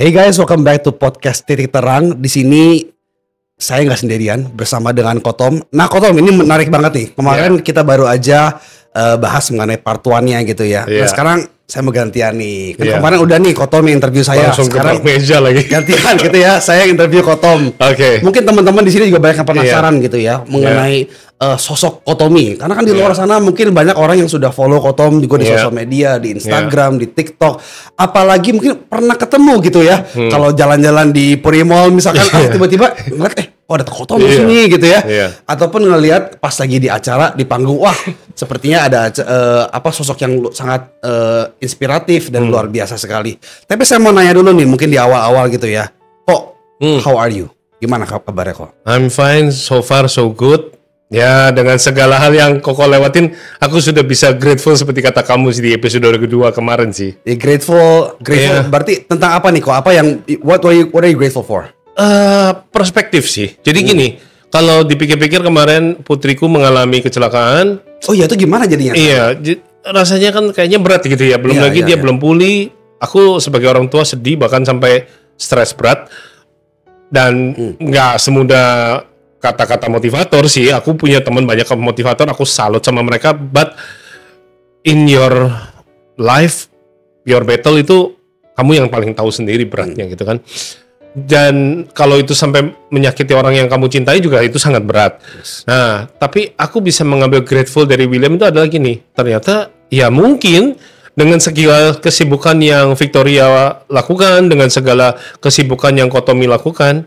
Hey guys, welcome back to podcast Titik Terang. Di sini saya nggak sendirian, bersama dengan Kotom. Nah Kotom, ini menarik banget nih. Kemarin kita baru aja bahas mengenai part 1-nya gitu ya. Nah sekarang saya mau gantian nih. Kan kemarin udah nih Kotom yang interview saya. Langsung sekarang ke meja lagi. gantian gitu ya. Saya yang interview Kotom. Mungkin teman-teman di sini juga banyak yang penasaran gitu ya mengenai sosok Kotomi. Karena kan di luar sana mungkin banyak orang yang sudah follow Kotom juga di sosial media, di Instagram, di TikTok. Apalagi mungkin pernah ketemu gitu ya. Kalau jalan-jalan di Puri Mall misalkan tiba-tiba ngeliat ada Kotom di sini gitu ya. Ataupun ngelihat pas lagi di acara di panggung, wah sepertinya ada sosok yang sangat inspiratif dan luar biasa sekali. Tapi saya mau nanya dulu nih, mungkin di awal-awal gitu ya. Kok, how are you? Gimana kabarnya kok? I'm fine, so far so good. Ya, dengan segala hal yang Koko lewatin, aku sudah bisa grateful seperti kata kamu di episode kedua kemarin sih. Grateful berarti tentang apa nih kok? Apa yang what are you grateful for? Perspektif sih. Jadi gini, kalau dipikir-pikir kemarin putriku mengalami kecelakaan. Oh iya, itu gimana jadinya? Iya, rasanya kan kayaknya berat gitu ya. Belum lagi dia belum pulih. Aku sebagai orang tua sedih, bahkan sampai stres berat. Dan nggak semudah kata-kata motivator sih. Aku punya teman banyak motivator, aku salut sama mereka. But in your life, your battle itu kamu yang paling tahu sendiri beratnya gitu kan. Dan kalau itu sampai menyakiti orang yang kamu cintai juga itu sangat berat. Nah, tapi aku bisa mengambil grateful dari William itu adalah gini. Ternyata ya mungkin dengan segala kesibukan yang Victoria lakukan, dengan segala kesibukan yang Kotomi lakukan,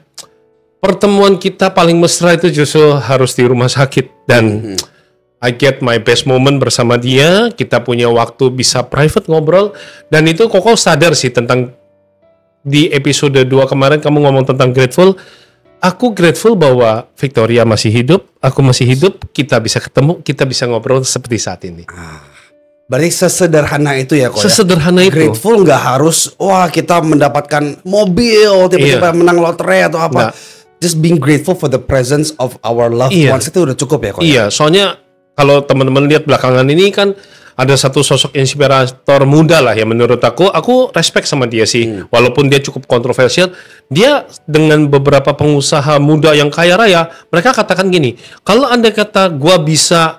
pertemuan kita paling mesra itu justru harus di rumah sakit. Dan I get my best moment bersama dia. Kita punya waktu bisa private ngobrol. Dan itu Koko sadar sih tentang di episode 2 kemarin kamu ngomong tentang grateful. Aku grateful bahwa Victoria masih hidup, aku masih hidup, kita bisa ketemu, kita bisa ngobrol seperti saat ini. Berarti sesederhana itu ya kok. Sesederhana itu. Grateful nggak harus wah kita mendapatkan mobil, tiba-tiba menang lotre atau apa. Just being grateful for the presence of our loved ones itu udah cukup ya kok. Iya, soalnya kalau teman-teman lihat belakangan ini kan ada satu sosok inspirator muda lah ya menurut aku respect sama dia sih. Walaupun dia cukup kontroversial, dia dengan beberapa pengusaha muda yang kaya raya, mereka katakan gini, kalau andai kata gua bisa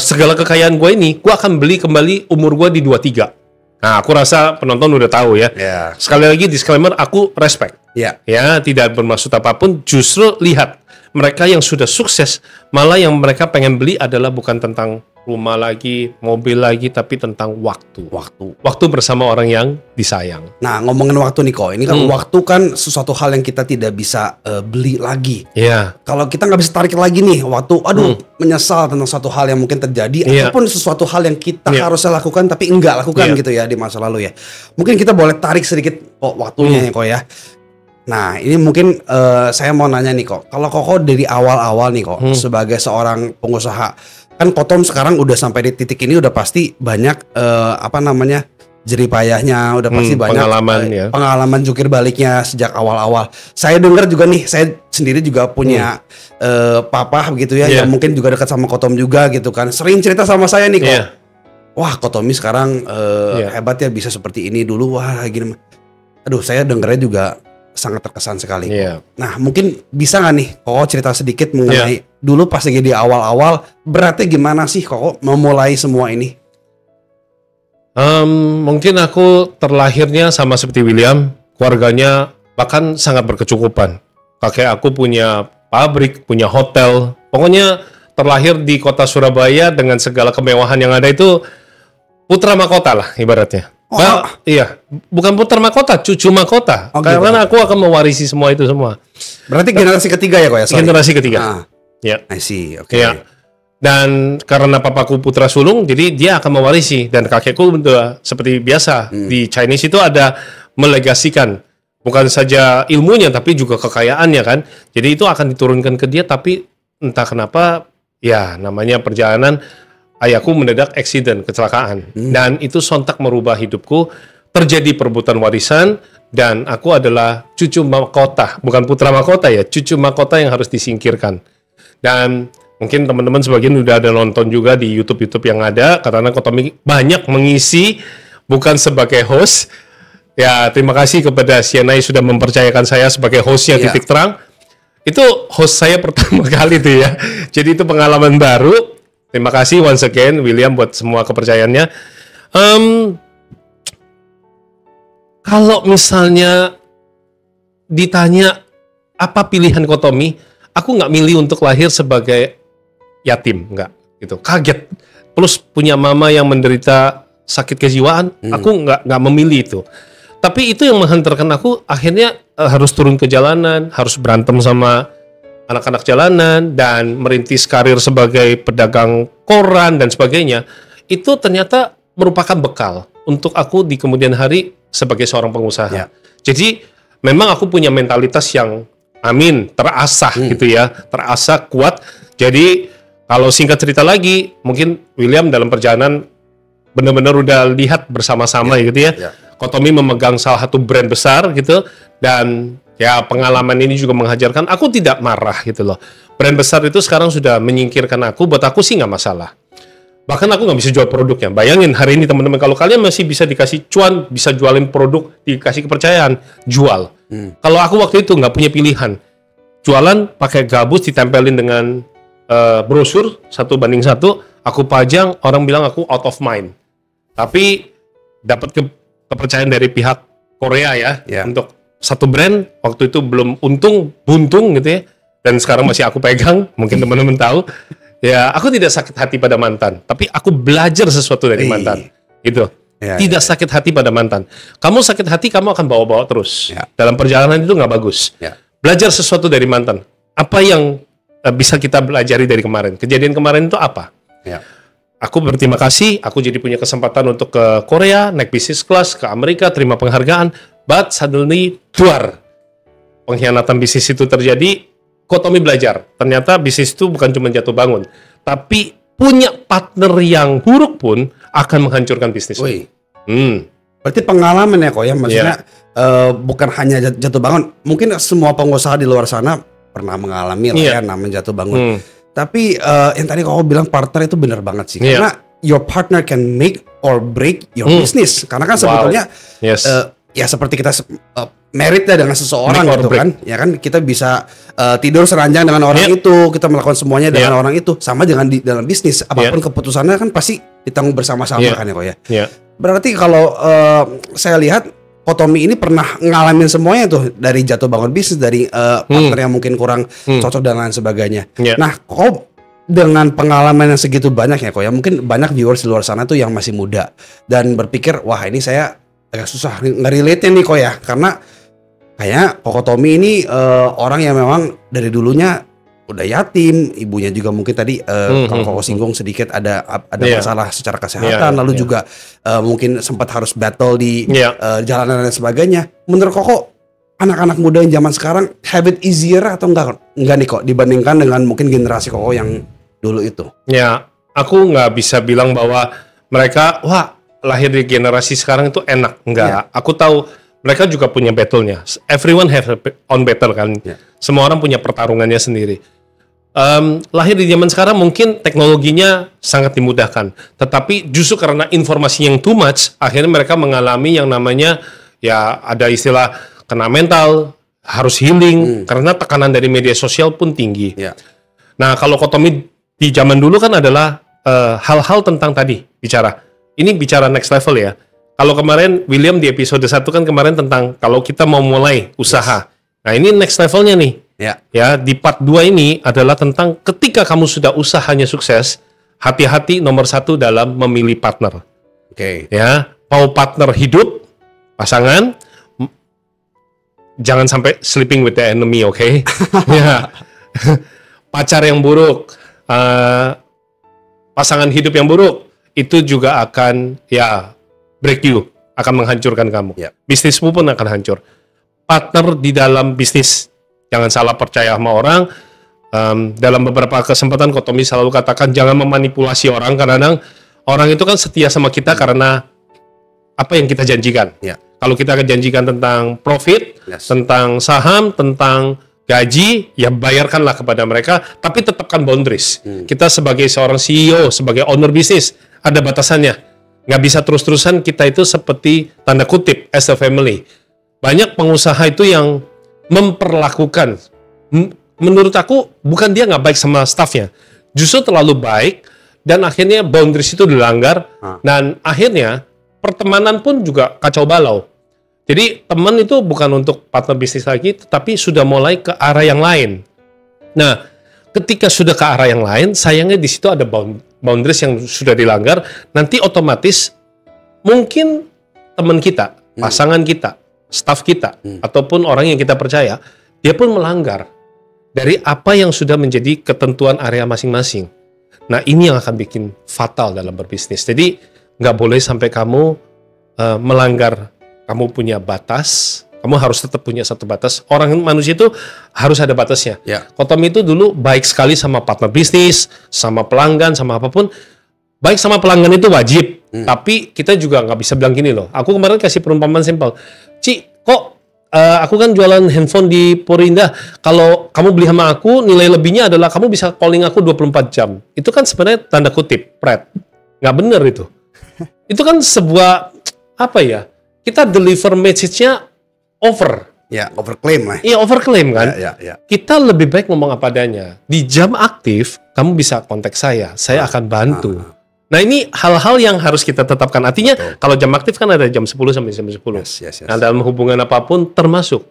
segala kekayaan gua ini, gua akan beli kembali umur gua di 23. Nah, aku rasa penonton udah tahu ya. Sekali lagi disclaimer, aku respect. Ya, tidak bermaksud apapun, justru lihat mereka yang sudah sukses, malah yang mereka pengen beli adalah bukan tentang rumah lagi, mobil lagi, tapi tentang waktu bersama orang yang disayang. Nah, ngomongin waktu nih kok, ini kan waktu kan sesuatu hal yang kita tidak bisa beli lagi. Kalau kita nggak bisa tarik lagi nih waktu, menyesal tentang suatu hal yang mungkin terjadi, ataupun sesuatu hal yang kita harusnya lakukan tapi enggak lakukan gitu ya di masa lalu ya. Mungkin kita boleh tarik sedikit kok waktunya ya kok ya. Nah, ini mungkin saya mau nanya nih kok, kalau Koko dari awal-awal nih kok sebagai seorang pengusaha, kan Kotom sekarang udah sampai di titik ini udah pasti banyak jeripayahnya, udah pasti banyak pengalaman jungkir baliknya sejak awal-awal. Saya dengar juga nih, saya sendiri juga punya papa begitu ya, yang mungkin juga dekat sama Kotom juga gitu kan. Sering cerita sama saya nih kok. Wah, Kotomi sekarang hebat ya, bisa seperti ini dulu, wah gini. Aduh, saya dengarnya juga sangat terkesan sekali. Nah, mungkin bisa nggak nih Koko cerita sedikit mengenai dulu pas lagi di awal-awal, beratnya gimana sih Koko memulai semua ini? Mungkin aku terlahirnya sama seperti William, keluarganya bahkan sangat berkecukupan. Kakek aku punya pabrik, punya hotel. Pokoknya terlahir di kota Surabaya dengan segala kemewahan yang ada, itu putra mahkota lah ibaratnya. Iya, bukan putra mahkota, cucu mahkota. Karena aku akan mewarisi semua itu semua. Berarti generasi ketiga ya kok ya? Generasi ketiga. I see, oke. Dan karena papaku putra sulung, jadi dia akan mewarisi. Dan kakekku seperti biasa di Chinese itu ada melegasikan, bukan saja ilmunya tapi juga kekayaannya kan. Jadi itu akan diturunkan ke dia, tapi entah kenapa ya namanya perjalanan. Ayahku mendadak accident, kecelakaan. Dan itu sontak merubah hidupku. Terjadi perebutan warisan. Dan aku adalah cucu mahkota. Bukan putra mahkota ya. Cucu mahkota yang harus disingkirkan. Dan mungkin teman-teman sebagian udah ada nonton juga di YouTube yang ada. Karena Kotomi banyak mengisi. Bukan sebagai host. Ya, terima kasih kepada CNI sudah mempercayakan saya sebagai hostnya Titik Terang. Itu host saya pertama kali tuh ya. Jadi itu pengalaman baru. Terima kasih once again William buat semua kepercayaannya. Kalau misalnya ditanya apa pilihan Kotomi, aku nggak milih untuk lahir sebagai yatim, nggak gitu. Kaget. Plus punya mama yang menderita sakit kejiwaan, aku nggak memilih itu. Tapi itu yang menghantarkan aku akhirnya harus turun ke jalanan, harus berantem sama anak-anak jalanan dan merintis karir sebagai pedagang koran dan sebagainya. Itu ternyata merupakan bekal untuk aku di kemudian hari sebagai seorang pengusaha. Ya. Jadi memang aku punya mentalitas yang terasah gitu ya, terasah kuat. Jadi kalau singkat cerita lagi, mungkin William dalam perjalanan benar-benar udah lihat bersama-sama gitu ya. Kotomi memegang salah satu brand besar gitu, dan ya pengalaman ini juga mengajarkan aku tidak marah gitu loh. Brand besar itu sekarang sudah menyingkirkan aku, buat aku sih nggak masalah. Bahkan aku nggak bisa jual produknya. Bayangin hari ini teman-teman, kalau kalian masih bisa dikasih cuan, bisa jualin produk, dikasih kepercayaan, jual. Kalau aku waktu itu nggak punya pilihan, jualan pakai gabus ditempelin dengan brosur 1:1, aku pajang, orang bilang aku out of mind. Tapi dapat kepercayaan dari pihak Korea ya, untuk satu brand waktu itu belum buntung gitu ya, dan sekarang masih aku pegang, mungkin teman-teman tahu. Ya, aku tidak sakit hati pada mantan, tapi aku belajar sesuatu dari mantan. Gitu. Tidak sakit hati pada mantan. Kamu sakit hati, kamu akan bawa-bawa terus. Dalam perjalanan itu nggak bagus. Belajar sesuatu dari mantan. Apa yang bisa kita pelajari dari kemarin? Kejadian kemarin itu apa? Aku berterima kasih, aku jadi punya kesempatan untuk ke Korea, naik bisnis kelas, ke Amerika, terima penghargaan, but suddenly, pengkhianatan bisnis itu terjadi. Kotomi belajar, ternyata bisnis itu bukan cuma jatuh bangun, tapi punya partner yang buruk pun akan menghancurkan bisnis. Berarti pengalaman ya kok ya, maksudnya bukan hanya jatuh bangun, mungkin semua pengusaha di luar sana pernah mengalami lah ya namanya jatuh bangun. Tapi yang tadi kau bilang partner itu benar banget sih, karena your partner can make or break your business. Karena kan sebetulnya ya seperti kita married ya dengan seseorang gitu kan, ya kan kita bisa tidur seranjang dengan orang itu, kita melakukan semuanya dengan orang itu, sama dengan di dalam bisnis apapun keputusannya kan pasti ditanggung bersama-sama kan ya kok ya. Berarti kalau saya lihat Kotomi ini pernah ngalamin semuanya tuh, dari jatuh bangun bisnis, dari partner yang mungkin kurang cocok dan lain sebagainya. Nah, kok dengan pengalaman yang segitu banyak ya kok ya, mungkin banyak viewers di luar sana tuh yang masih muda dan berpikir, wah ini saya agak susah nge-relate-nya nih kok ya, karena kayaknya Kotomi ini orang yang memang dari dulunya udah yatim, ibunya juga mungkin tadi kalau Koko singgung sedikit ada masalah secara kesehatan, lalu juga mungkin sempat harus battle di jalanan dan sebagainya. Menurut Koko, anak-anak muda yang zaman sekarang have it easier atau enggak nih kok dibandingkan dengan mungkin generasi Koko yang dulu itu? Ya, aku nggak bisa bilang bahwa mereka lahir di generasi sekarang itu enak, enggak. Aku tahu mereka juga punya battle-nya. Everyone have own battle kan. Semua orang punya pertarungannya sendiri. Lahir di zaman sekarang mungkin teknologinya sangat dimudahkan, tetapi justru karena informasi yang too much, akhirnya mereka mengalami yang namanya ya ada istilah kena mental, harus healing karena tekanan dari media sosial pun tinggi. Nah, kalau Kotomi di zaman dulu kan adalah hal-hal tentang tadi ini bicara next level ya. Kalau kemarin William di episode 1 kan kemarin tentang kalau kita mau mulai usaha. Nah, ini next levelnya nih. Ya, di part 2 ini adalah tentang ketika kamu sudah usahanya sukses, hati-hati nomor 1 dalam memilih partner. Ya, mau partner hidup, pasangan, jangan sampai sleeping with the enemy, ya. Pacar yang buruk, pasangan hidup yang buruk, itu juga akan break you, akan menghancurkan kamu. Bisnismu pun akan hancur. Partner di dalam bisnis, jangan salah percaya sama orang. Dalam beberapa kesempatan Kotomi selalu katakan jangan memanipulasi orang, kadang-kadang orang itu kan setia sama kita karena apa yang kita janjikan. Kalau kita akan janjikan tentang profit, tentang saham, tentang gaji, ya bayarkanlah kepada mereka, tapi tetapkan boundaries. Kita sebagai seorang CEO, sebagai owner bisnis, ada batasannya. Nggak bisa terus-terusan kita itu seperti tanda kutip as a family. Banyak pengusaha itu yang memperlakukan, menurut aku bukan dia nggak baik sama staffnya, justru terlalu baik dan akhirnya boundaries itu dilanggar dan akhirnya pertemanan pun juga kacau balau. Jadi teman itu bukan untuk partner bisnis lagi, tetapi sudah mulai ke arah yang lain. Nah, ketika sudah ke arah yang lain, sayangnya di situ ada boundaries yang sudah dilanggar. Nanti otomatis mungkin teman kita, pasangan kita, staf kita, ataupun orang yang kita percaya, dia pun melanggar dari apa yang sudah menjadi ketentuan area masing-masing. Nah, ini yang akan bikin fatal dalam berbisnis. Jadi nggak boleh sampai kamu melanggar. Kamu punya batas, kamu harus tetap punya satu batas. Orang manusia itu harus ada batasnya. Kotom itu dulu baik sekali sama partner bisnis, sama pelanggan, sama apapun. Baik sama pelanggan itu wajib, tapi kita juga nggak bisa bilang gini loh. Aku kemarin kasih perumpamaan simpel. Ci, kok aku kan jualan handphone di Purindah. Kalau kamu beli sama aku, nilai lebihnya adalah kamu bisa calling aku 24 jam. Itu kan sebenarnya tanda kutip, pret. Nggak bener itu. Itu kan sebuah, apa ya, kita deliver message-nya over. Ya, overclaim lah. Iya, overclaim kan. Ya. Kita lebih baik ngomong apa adanya. Di jam aktif, kamu bisa kontak saya akan bantu. Nah, ini hal-hal yang harus kita tetapkan. Artinya, kalau jam aktif kan ada jam 10 sampai jam 10. Yes. Nah, dalam hubungan apapun, termasuk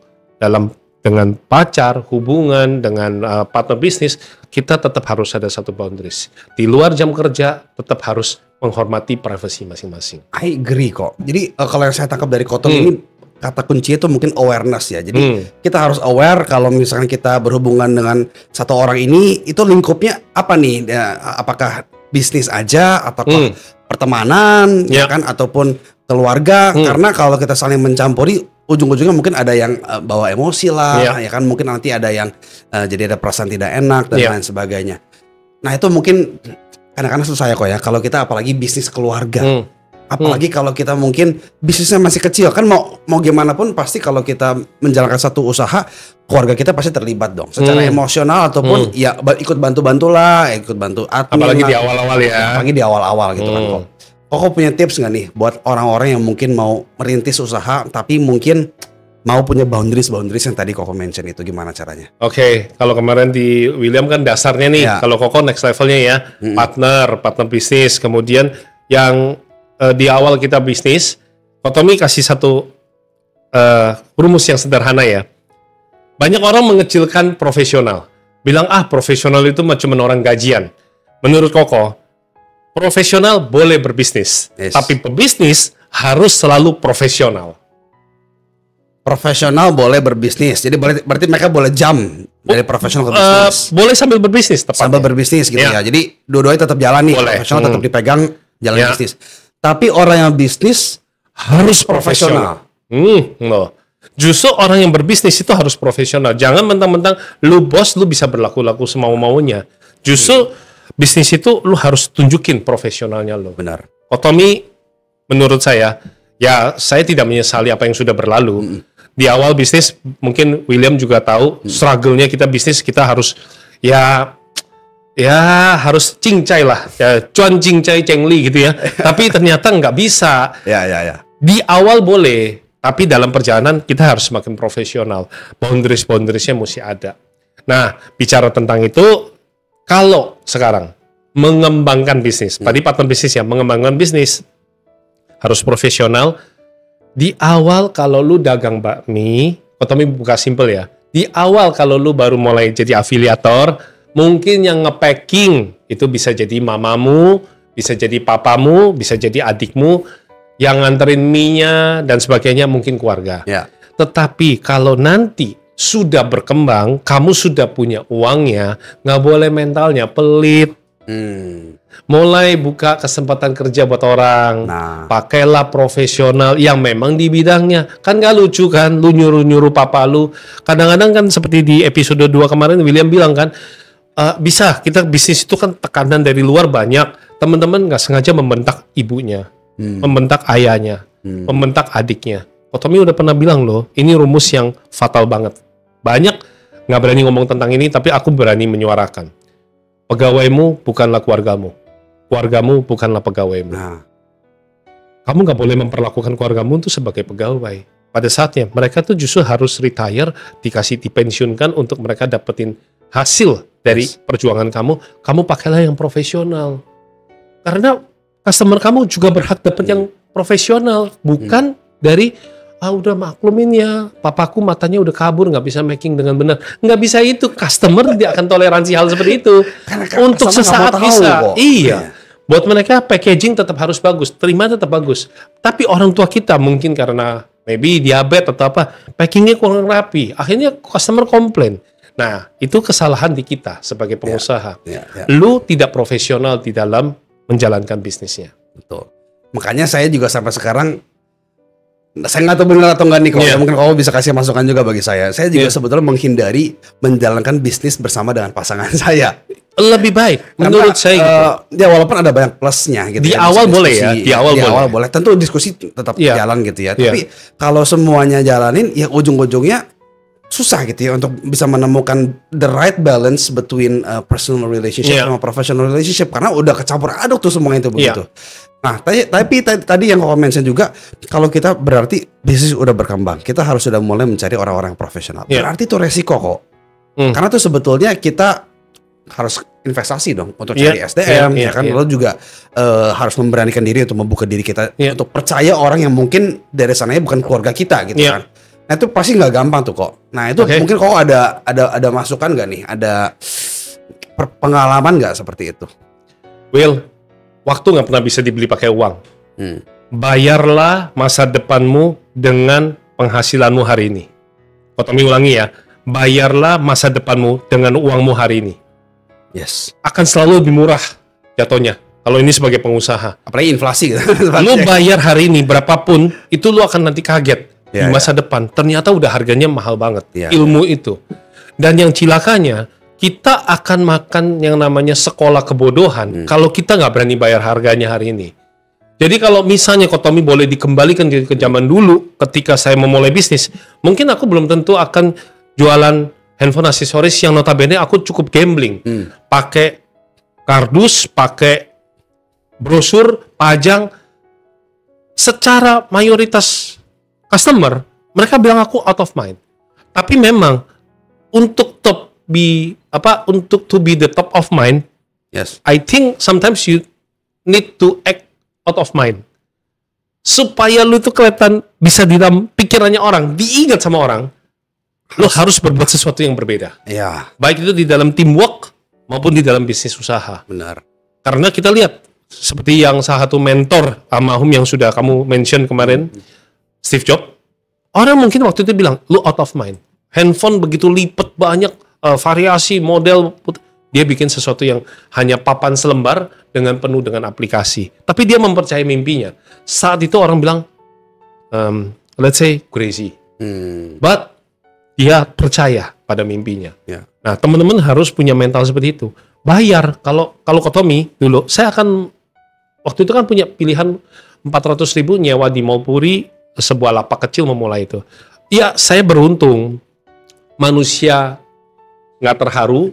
dengan pacar, hubungan, dengan partner bisnis, kita tetap harus ada satu boundaries. Di luar jam kerja, tetap harus menghormati privasi masing-masing. I agree kok. Jadi kalau yang saya tangkap dari Kotom ini, kata kunci itu mungkin awareness ya. Jadi kita harus aware kalau misalkan kita berhubungan dengan satu orang ini, itu lingkupnya apa nih? Apakah bisnis aja, ataukah pertemanan, ya kan, ataupun keluarga? Karena kalau kita saling mencampuri, ujung-ujungnya mungkin ada yang bawa emosi lah, ya kan, mungkin nanti ada yang jadi ada perasaan tidak enak dan lain sebagainya. Nah, itu mungkin kadang-kadang susah ya kok ya, kalau kita apalagi bisnis keluarga. Apalagi kalau kita mungkin bisnisnya masih kecil, kan mau gimana pun pasti kalau kita menjalankan satu usaha, keluarga kita pasti terlibat dong secara emosional ataupun ya ikut bantu-bantu lah, ikut bantu admin. Apalagi lah, di awal-awal ya. Apalagi di awal-awal gitu kan kok. Kok punya tips nggak nih buat orang-orang yang mungkin mau merintis usaha tapi mungkin mau punya boundaries yang tadi Koko mention itu, gimana caranya? Oke, kalau kemarin di William kan dasarnya nih, kalau Koko next levelnya ya, partner bisnis, kemudian yang di awal kita bisnis, Kotomi kasih satu rumus yang sederhana ya. Banyak orang mengecilkan profesional, bilang profesional itu cuma orang gajian. Menurut Koko, profesional boleh berbisnis, tapi pebisnis harus selalu profesional. Profesional boleh berbisnis, jadi berarti mereka boleh jump dari profesional ke bisnis. Boleh sambil berbisnis, tepatnya. Sambil berbisnis gitu ya. Jadi dua-duanya tetap jalan nih, profesional tetap dipegang, jalan bisnis. Tapi orang yang bisnis harus profesional. Justru orang yang berbisnis itu harus profesional. Jangan mentang-mentang lu bos, lu bisa berlaku-laku semau-maunya. Justru bisnis itu lu harus tunjukin profesionalnya lu. Benar. Kotomi, menurut saya, ya saya tidak menyesali apa yang sudah berlalu. Di awal bisnis, mungkin William juga tahu, struggle-nya kita bisnis, kita harus harus cincai lah, ya cuan cincai cengli gitu ya. Tapi ternyata nggak bisa. Ya. Di awal boleh, tapi dalam perjalanan kita harus semakin profesional. Boundariesnya mesti ada. Nah, bicara tentang itu, kalau sekarang mengembangkan bisnis, tadi partner bisnis ya, mengembangkan bisnis harus profesional. Di awal kalau lu dagang bakmi, Kotomi buka simple ya. Di awal kalau lu baru mulai jadi afiliator, mungkin yang nge-packing itu bisa jadi mamamu, bisa jadi papamu, bisa jadi adikmu, yang nganterin mie-nya dan sebagainya mungkin keluarga. Ya. Tetapi kalau nanti sudah berkembang, kamu sudah punya uangnya, nggak boleh mentalnya pelit. Mulai buka kesempatan kerja buat orang. Pakailah profesional yang memang di bidangnya. Kan gak lucu kan, lu nyuruh-nyuruh papa lu. Kadang-kadang kan seperti di episode 2 kemarin William bilang kan, bisa, kita bisnis itu kan tekanan dari luar banyak. Teman-teman gak sengaja membentak ibunya, membentak ayahnya, membentak adiknya. Kotomi udah pernah bilang loh, ini rumus yang fatal banget. Banyak gak berani ngomong tentang ini, tapi aku berani menyuarakan. Pegawaimu bukanlah keluargamu. Keluargamu bukanlah pegawaimu. kamu nggak boleh memperlakukan keluargamu itu sebagai pegawai. Pada saatnya mereka tuh justru harus retire, dipensiunkan untuk mereka dapetin hasil dari perjuangan kamu. Kamu pakailah yang profesional. Karena customer kamu juga berhak dapat yang profesional, bukan dari udah maklumin ya, papaku matanya udah kabur, nggak bisa making dengan benar. Nggak bisa itu, customer tidak akan toleransi hal seperti itu. Untuk sesaat bisa, iya. Buat mereka packaging tetap harus bagus, terima tetap bagus. Tapi orang tua kita mungkin karena maybe diabetes atau apa, packingnya kurang rapi. Akhirnya customer komplain. Nah, itu kesalahan di kita sebagai pengusaha. Lu tidak profesional di dalam menjalankan bisnisnya. Betul. Makanya saya juga sampai sekarang, saya nggak tahu benar atau nggak nih, kalau mungkin kamu bisa kasih masukan juga bagi saya. Saya juga sebetulnya menghindari menjalankan bisnis bersama dengan pasangan saya. Lebih baik menurut saya gitu. Ya walaupun ada banyak plusnya gitu. Di awal boleh ya, di awal boleh. Tentu diskusi tetap jalan gitu ya. Tapi kalau semuanya jalanin, ya ujung-ujungnya susah gitu ya untuk bisa menemukan the right balance between personal relationship sama professional relationship, karena udah kecampur aduk tuh semuanya itu begitu. Nah, tapi tadi yang kau mention juga, kalau kita berarti bisnis udah berkembang, kita harus sudah mulai mencari orang-orang profesional. Berarti itu resiko kok. Karena tuh sebetulnya kita harus investasi dong untuk cari SDM, ya kan? Lalu juga harus memberanikan diri untuk membuka diri kita untuk percaya orang yang mungkin dari sananya bukan keluarga kita gitu kan. Nah itu pasti nggak gampang tuh kok. Nah itu mungkin kok ada masukan nggak nih? Ada pengalaman nggak seperti itu? Will, waktu nggak pernah bisa dibeli pakai uang. Bayarlah masa depanmu dengan penghasilanmu hari ini. Tommy ulangi ya. Bayarlah masa depanmu dengan uangmu hari ini. Yes. Akan selalu lebih murah jatuhnya. Kalau ini sebagai pengusaha. Apalagi inflasi gitu. Lu bayar hari ini berapapun, itu lu akan nanti kaget. Di masa depan ternyata udah harganya mahal banget ilmu itu. Dan yang cilakanya, kita akan makan yang namanya sekolah kebodohan kalau kita nggak berani bayar harganya hari ini. Jadi kalau misalnya Tommy boleh dikembalikan ke zaman dulu ketika saya memulai bisnis, mungkin aku belum tentu akan jualan handphone aksesoris yang notabene aku cukup gambling. Pakai kardus, pakai brosur, pajang. Secara mayoritas customer, mereka bilang aku out of mind. Tapi memang untuk to be the top of mind, I think sometimes you need to act out of mind. Supaya lu tuh kelihatan bisa di dalam pikirannya orang, diingat sama orang, lu harus berbuat sesuatu yang berbeda. Baik itu di dalam teamwork maupun di dalam bisnis usaha. Benar. Karena kita lihat seperti yang salah satu mentor almarhum yang sudah kamu mention kemarin, Steve Jobs, orang mungkin waktu itu bilang, lu out of mind. Handphone begitu lipat banyak variasi, model, dia bikin sesuatu yang hanya papan selembar dengan penuh dengan aplikasi. Tapi dia mempercayai mimpinya. Saat itu orang bilang, let's say crazy. But dia percaya pada mimpinya. Nah, teman-teman harus punya mental seperti itu. Bayar. Kalau Tommy dulu, saya akan waktu itu kan punya pilihan 400.000 nyewa di Mall Puri, sebuah lapak kecil memulai itu. Ya, saya beruntung. Manusia nggak terharu,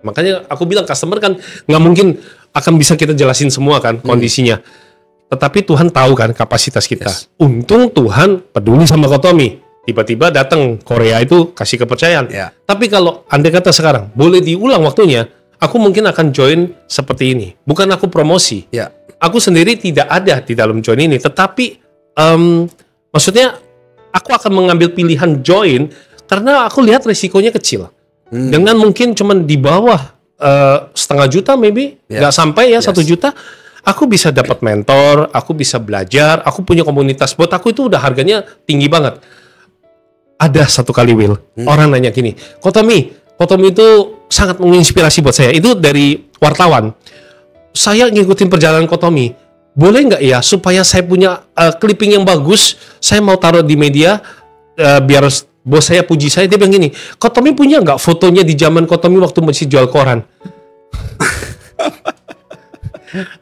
makanya aku bilang customer kan nggak mungkin akan bisa kita jelasin semua kan kondisinya. Tetapi Tuhan tahu kan kapasitas kita. Untung Tuhan peduli sama Tommy. Tiba-tiba datang Korea itu kasih kepercayaan. Tapi kalau andai kata sekarang boleh diulang waktunya, aku mungkin akan join seperti ini. Bukan aku promosi. Aku sendiri tidak ada di dalam join ini, tetapi maksudnya aku akan mengambil pilihan join karena aku lihat risikonya kecil. Dengan mungkin cuman di bawah 500 juta maybe, nggak sampai ya 1 juta, aku bisa dapat mentor, aku bisa belajar, aku punya komunitas. Buat aku itu udah harganya tinggi banget. Ada satu kali Will, orang nanya gini, Tommy itu sangat menginspirasi buat saya. Itu dari wartawan. Saya ngikutin perjalanan Tommy. Boleh nggak ya supaya saya punya clipping yang bagus, saya mau taruh di media biar bos saya puji saya. Dia bilang gini, Tommy punya nggak fotonya di zaman Tommy waktu masih jual koran?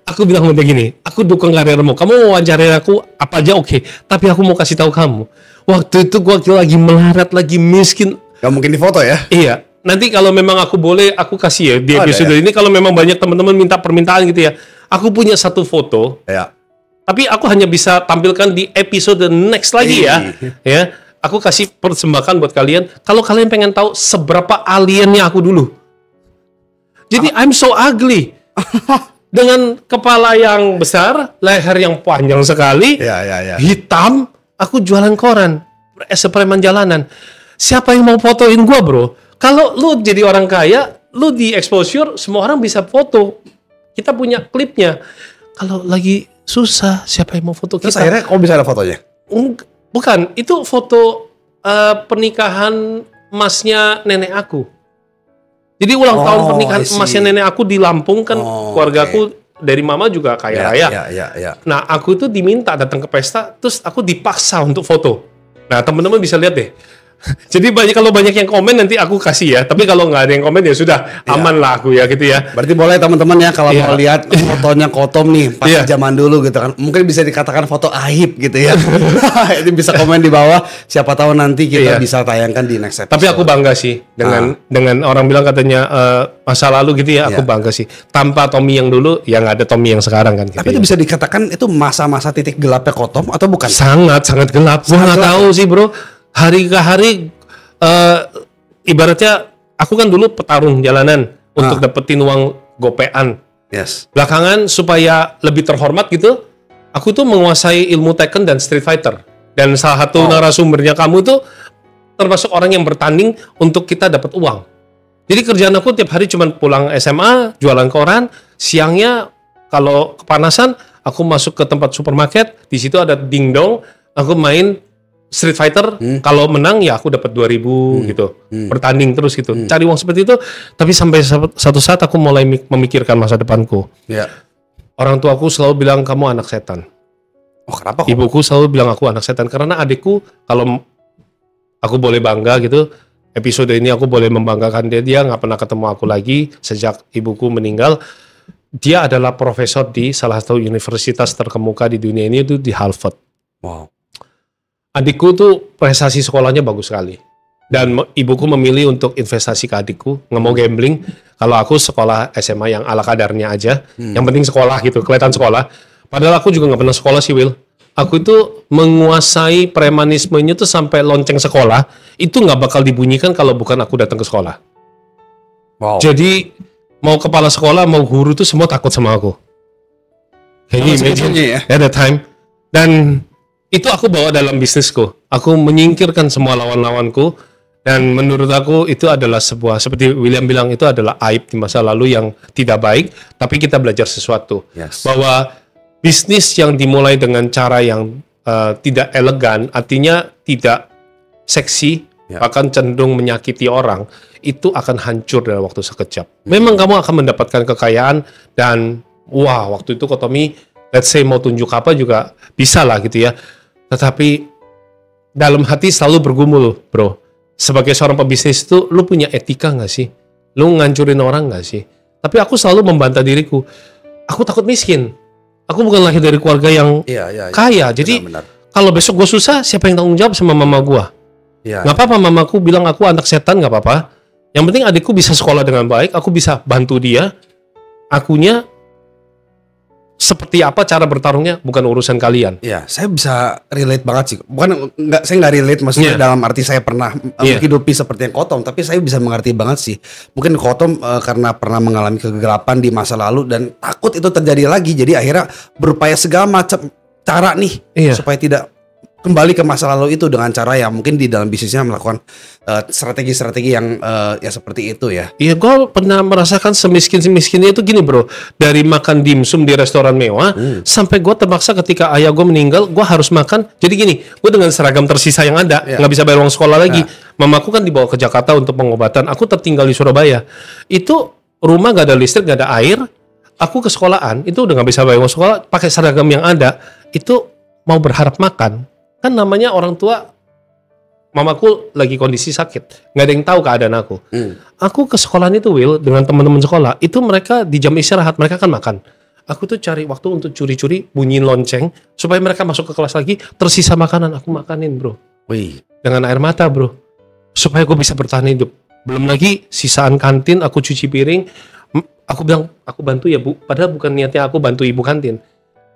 Aku bilang udah gini, aku dukung karirmu, kamu mau wawancarin aku apa aja oke. Tapi aku mau kasih tahu kamu, waktu itu gua lagi melarat, lagi miskin. Gak mungkin difoto ya? Iya. Nanti kalau memang aku boleh, aku kasih ya di episode ini. Kalau memang banyak teman-teman minta permintaan gitu ya. Aku punya satu foto, Tapi aku hanya bisa tampilkan di episode next lagi ya. Ya, aku kasih persembahan buat kalian. Kalau kalian pengen tahu seberapa aliennya aku dulu. Jadi I'm so ugly. Dengan kepala yang besar, leher yang panjang sekali, hitam, aku jualan koran, preman jalanan. Siapa yang mau fotoin gua, bro? Kalau lu jadi orang kaya, lu di exposure, semua orang bisa foto. Kita punya klipnya. Kalau lagi susah, siapa yang mau foto kita? Terus akhirnya kok bisa ada fotonya? Bukan, itu foto pernikahan emasnya nenek aku. Jadi ulang tahun pernikahan emasnya nenek aku di Lampung kan, keluargaku dari mama juga kaya raya. Nah, aku itu diminta datang ke pesta, terus aku dipaksa untuk foto. Nah, teman-teman bisa lihat deh. Jadi kalau banyak yang komen nanti aku kasih ya. Tapi kalau nggak ada yang komen ya sudah aman lah aku ya gitu ya. Berarti boleh teman-teman ya kalau mau lihat fotonya Kotom nih pas zaman dulu gitu kan. Mungkin bisa dikatakan foto aib gitu ya. Ini bisa komen di bawah. Siapa tahu nanti kita bisa tayangkan di next episode. Tapi aku bangga sih dengan orang bilang katanya masa lalu gitu ya. Aku bangga sih. Tanpa Tommy yang dulu ya nggak ada Tommy yang sekarang kan. Gitu. Tapi itu bisa dikatakan itu masa-masa titik gelapnya Kotom atau bukan? Sangat gelap. Gue nggak tahu sih bro. Hari ke hari ibaratnya aku kan dulu petarung jalanan untuk dapetin uang gopean. Belakangan supaya lebih terhormat gitu, aku tuh menguasai ilmu Tekken dan Street Fighter. Dan salah satu narasumbernya kamu tuh termasuk orang yang bertanding untuk kita dapat uang. Jadi kerjaan aku tiap hari cuma pulang SMA, jualan koran, siangnya kalau kepanasan aku masuk ke tempat supermarket, di situ ada dingdong, aku main Street Fighter, kalau menang ya aku dapat 2.000 gitu. Bertanding terus gitu. Cari uang seperti itu, tapi sampai satu saat aku mulai memikirkan masa depanku. Orang tuaku selalu bilang kamu anak setan. Kenapa? Ibuku selalu bilang aku anak setan karena adikku, kalau aku boleh bangga gitu, episode ini aku boleh membanggakan dia nggak pernah ketemu aku lagi sejak ibuku meninggal. Dia adalah profesor di salah satu universitas terkemuka di dunia ini, itu di Harvard. Adikku tuh prestasi sekolahnya bagus sekali. Dan ibuku memilih untuk investasi ke adikku, nggak mau gambling. Kalau aku sekolah SMA yang ala kadarnya aja, yang penting sekolah gitu, kelihatan sekolah. Padahal aku juga nggak pernah sekolah sih, Will. Aku itu menguasai premanismenya tuh sampai lonceng sekolah, itu nggak bakal dibunyikan kalau bukan aku datang ke sekolah. Jadi mau kepala sekolah, mau guru tuh semua takut sama aku. Can you imagine at that time? Dan itu aku bawa dalam bisnisku. Aku menyingkirkan semua lawan-lawanku. Dan menurut aku itu adalah sebuah, seperti William bilang, itu adalah aib di masa lalu yang tidak baik. Tapi kita belajar sesuatu. Bahwa bisnis yang dimulai dengan cara yang tidak elegan, artinya tidak seksi, bahkan cenderung menyakiti orang, itu akan hancur dalam waktu sekejap. Memang kamu akan mendapatkan kekayaan dan waktu itu Kotomi, let's say mau tunjuk apa juga bisa lah gitu ya. Tetapi dalam hati selalu bergumul, bro. Sebagai seorang pebisnis itu, lu punya etika nggak sih? Lu ngancurin orang nggak sih? Tapi aku selalu membantah diriku. Aku takut miskin. Aku bukan lahir dari keluarga yang kaya. Jadi kalau besok gue susah, siapa yang tanggung jawab sama mama gue? Nggak apa-apa, mamaku bilang aku anak setan, nggak apa-apa. Yang penting adikku bisa sekolah dengan baik, aku bisa bantu dia. Akunya seperti apa cara bertarungnya bukan urusan kalian. Iya, saya bisa relate banget sih. Saya nggak relate, maksudnya dalam arti saya pernah menghidupi seperti yang Kotom, tapi saya bisa mengerti banget sih. Mungkin Kotom karena pernah mengalami kegelapan di masa lalu dan takut itu terjadi lagi, jadi akhirnya berupaya segala macam cara nih supaya tidak kembali ke masa lalu itu dengan cara yang mungkin di dalam bisnisnya melakukan strategi-strategi yang ya seperti itu ya. Iya, gue pernah merasakan semiskin-semiskinnya itu gini bro. Dari makan dimsum di restoran mewah, sampai gue terpaksa ketika ayah gue meninggal, gue harus makan. Jadi gini, gue dengan seragam tersisa yang ada, nggak bisa bayar uang sekolah lagi. Mamaku kan dibawa ke Jakarta untuk pengobatan, aku tertinggal di Surabaya. Itu rumah gak ada listrik, gak ada air. Aku ke sekolahan, itu udah gak bisa bayar uang sekolah, pakai seragam yang ada. Itu mau berharap makan. Kan namanya orang tua, mamaku lagi kondisi sakit, nggak ada yang tahu keadaan aku. Aku ke sekolahan itu, Will, dengan teman-teman sekolah, itu mereka di jam istirahat, mereka kan makan. Aku tuh cari waktu untuk curi-curi, bunyiin lonceng, supaya mereka masuk ke kelas lagi, tersisa makanan, aku makanin bro. Dengan air mata bro, supaya gue bisa bertahan hidup. Belum lagi sisaan kantin, aku cuci piring, aku bilang, aku bantu ya bu, padahal bukan niatnya aku bantu ibu kantin.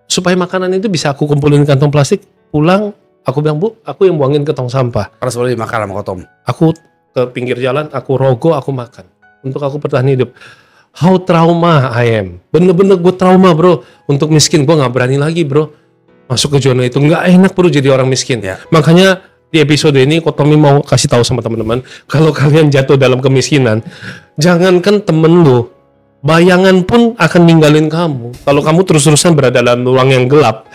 supaya makanan itu bisa aku kumpulin kantong plastik, pulang aku bilang, Bu, aku yang buangin ke tong sampah. Harus boleh dimakan sama Kotom. Aku ke pinggir jalan, aku rogoh, aku makan. Untuk aku bertahan hidup. How trauma I am. Bener-bener gue trauma, bro. Untuk miskin, gue gak berani lagi, bro. Masuk ke zona itu. Gak enak, bro, jadi orang miskin. Ya. Makanya di episode ini, Kotomi mau kasih tahu sama teman-teman, kalau kalian jatuh dalam kemiskinan, jangankan temen lu, bayangan pun akan ninggalin kamu. Kalau kamu terus-terusan berada dalam ruang yang gelap.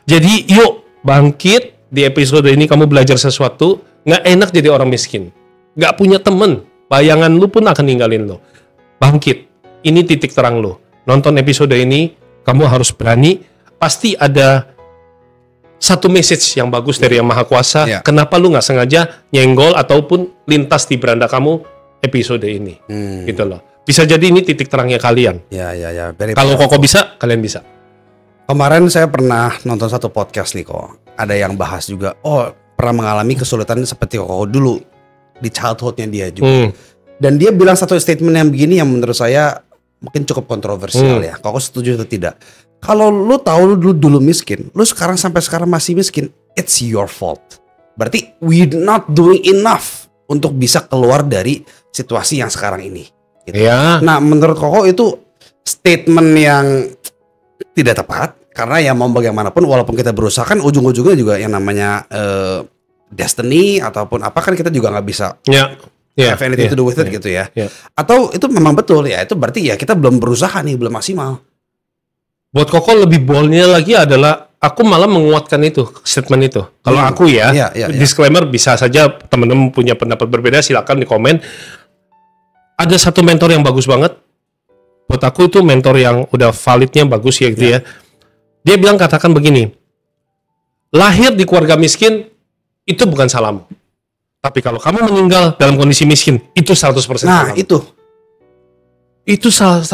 Jadi, yuk, bangkit. Di episode ini kamu belajar sesuatu. Gak enak jadi orang miskin. Gak punya temen. Bayangan lu pun akan ninggalin lu. Bangkit. Ini titik terang lo. Nonton episode ini, kamu harus berani. Pasti ada satu message yang bagus dari Yang Maha Kuasa. Yeah. Kenapa lu nggak sengaja nyenggol ataupun lintas di beranda kamu episode ini, gitu loh. Bisa jadi ini titik terangnya kalian. Ya. Kalau Koko bisa, kalian bisa. Kemarin saya pernah nonton satu podcast nih kok. Ada yang bahas juga. Oh, pernah mengalami kesulitan seperti Koko dulu di childhoodnya dia juga. Dan dia bilang satu statement yang begini yang menurut saya mungkin cukup kontroversial ya. Koko setuju atau tidak? Kalau lu tahu lu dulu miskin, lu sekarang sampai sekarang masih miskin, it's your fault. Berarti we not doing enough untuk bisa keluar dari situasi yang sekarang ini. Gitu. Yeah. Nah, menurut Koko itu statement yang tidak tepat karena ya mau bagaimanapun walaupun kita berusaha kan ujung-ujungnya juga yang namanya destiny ataupun apa kan kita juga nggak bisa. Have anything to do with it gitu ya. Atau itu memang betul ya, itu berarti ya kita belum berusaha nih, belum maksimal. Buat Koko lebih boldnya lagi adalah aku malah menguatkan itu, statement itu. Kalau aku ya, disclaimer bisa saja teman-teman punya pendapat berbeda, silakan di komen. Ada satu mentor yang bagus banget. Buat aku itu mentor yang udah validnya bagus ya gitu ya. Dia bilang katakan begini, lahir di keluarga miskin itu bukan salahmu. Tapi kalau kamu meninggal dalam kondisi miskin, itu 100% salah. Nah, itu 100%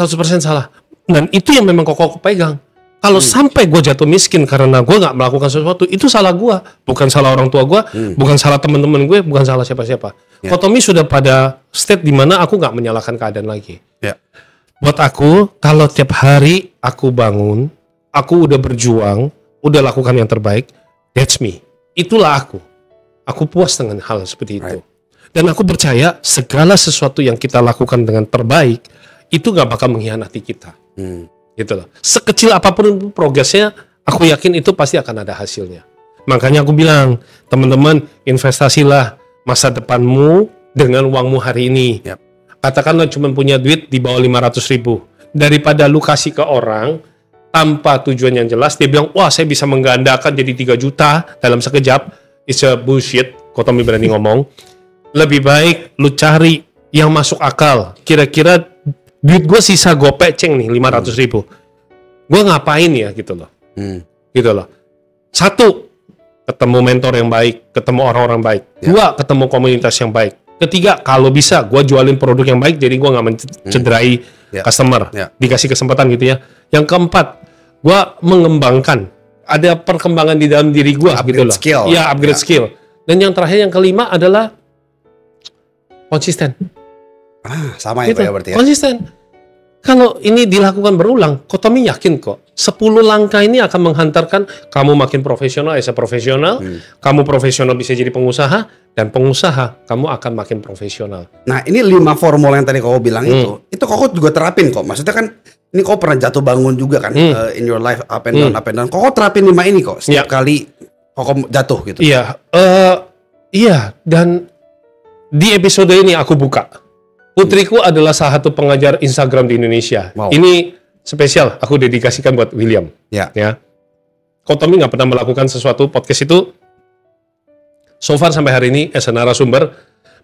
salah. Dan itu yang memang Koko pegang. Kalau sampai gue jatuh miskin karena gue gak melakukan sesuatu, itu salah gue. Bukan salah orang tua gue, bukan salah teman-teman gue, bukan salah siapa-siapa. Kotomi sudah pada state di mana aku gak menyalahkan keadaan lagi. Buat aku, kalau tiap hari aku bangun, aku udah berjuang, udah lakukan yang terbaik, that's me. Itulah aku. Aku puas dengan hal seperti itu. Dan aku percaya segala sesuatu yang kita lakukan dengan terbaik itu gak bakal mengkhianati kita. Gitu loh. Sekecil apapun progresnya, aku yakin itu pasti akan ada hasilnya. Makanya aku bilang, teman-teman, investasilah masa depanmu dengan uangmu hari ini. Katakanlah cuma punya duit di bawah 500.000. Daripada lu kasih ke orang tanpa tujuan yang jelas, dia bilang, wah saya bisa menggandakan jadi 3 juta dalam sekejap. It's a bullshit, Kotomi berani ngomong. Lebih baik lu cari yang masuk akal. Kira-kira duit gue sisa gopeceng nih 500.000. Gue ngapain ya gitu loh. Gitu loh. 1, ketemu mentor yang baik, ketemu orang-orang baik. 2, ketemu komunitas yang baik. 3, kalau bisa gue jualin produk yang baik jadi gue gak mencederai customer. Dikasih kesempatan gitu ya. Yang 4, gue mengembangkan. Ada perkembangan di dalam diri gue gitu loh. Skill. Ya, upgrade skill. Dan yang terakhir, yang 5 adalah konsisten. Sama ya, gitu. Pak ya berarti ya. Konsisten. Kalau ini dilakukan berulang, Kotomi yakin kok 10 langkah ini akan menghantarkan kamu makin profesional, profesional. Kamu profesional bisa jadi pengusaha, dan pengusaha kamu akan makin profesional. Nah, ini 5 formula yang tadi Koko bilang itu Koko juga terapin kok. Maksudnya kan ini Koko pernah jatuh bangun juga kan in your life up and down. Koko terapin 5 ini kok setiap kali Koko jatuh gitu. Iya, iya. Dan di episode ini aku buka. Putriku adalah salah satu pengajar Instagram di Indonesia. Ini spesial, aku dedikasikan buat William. Ya. Kotomi nggak pernah melakukan sesuatu podcast itu. So far sampai hari ini, as a narasumber,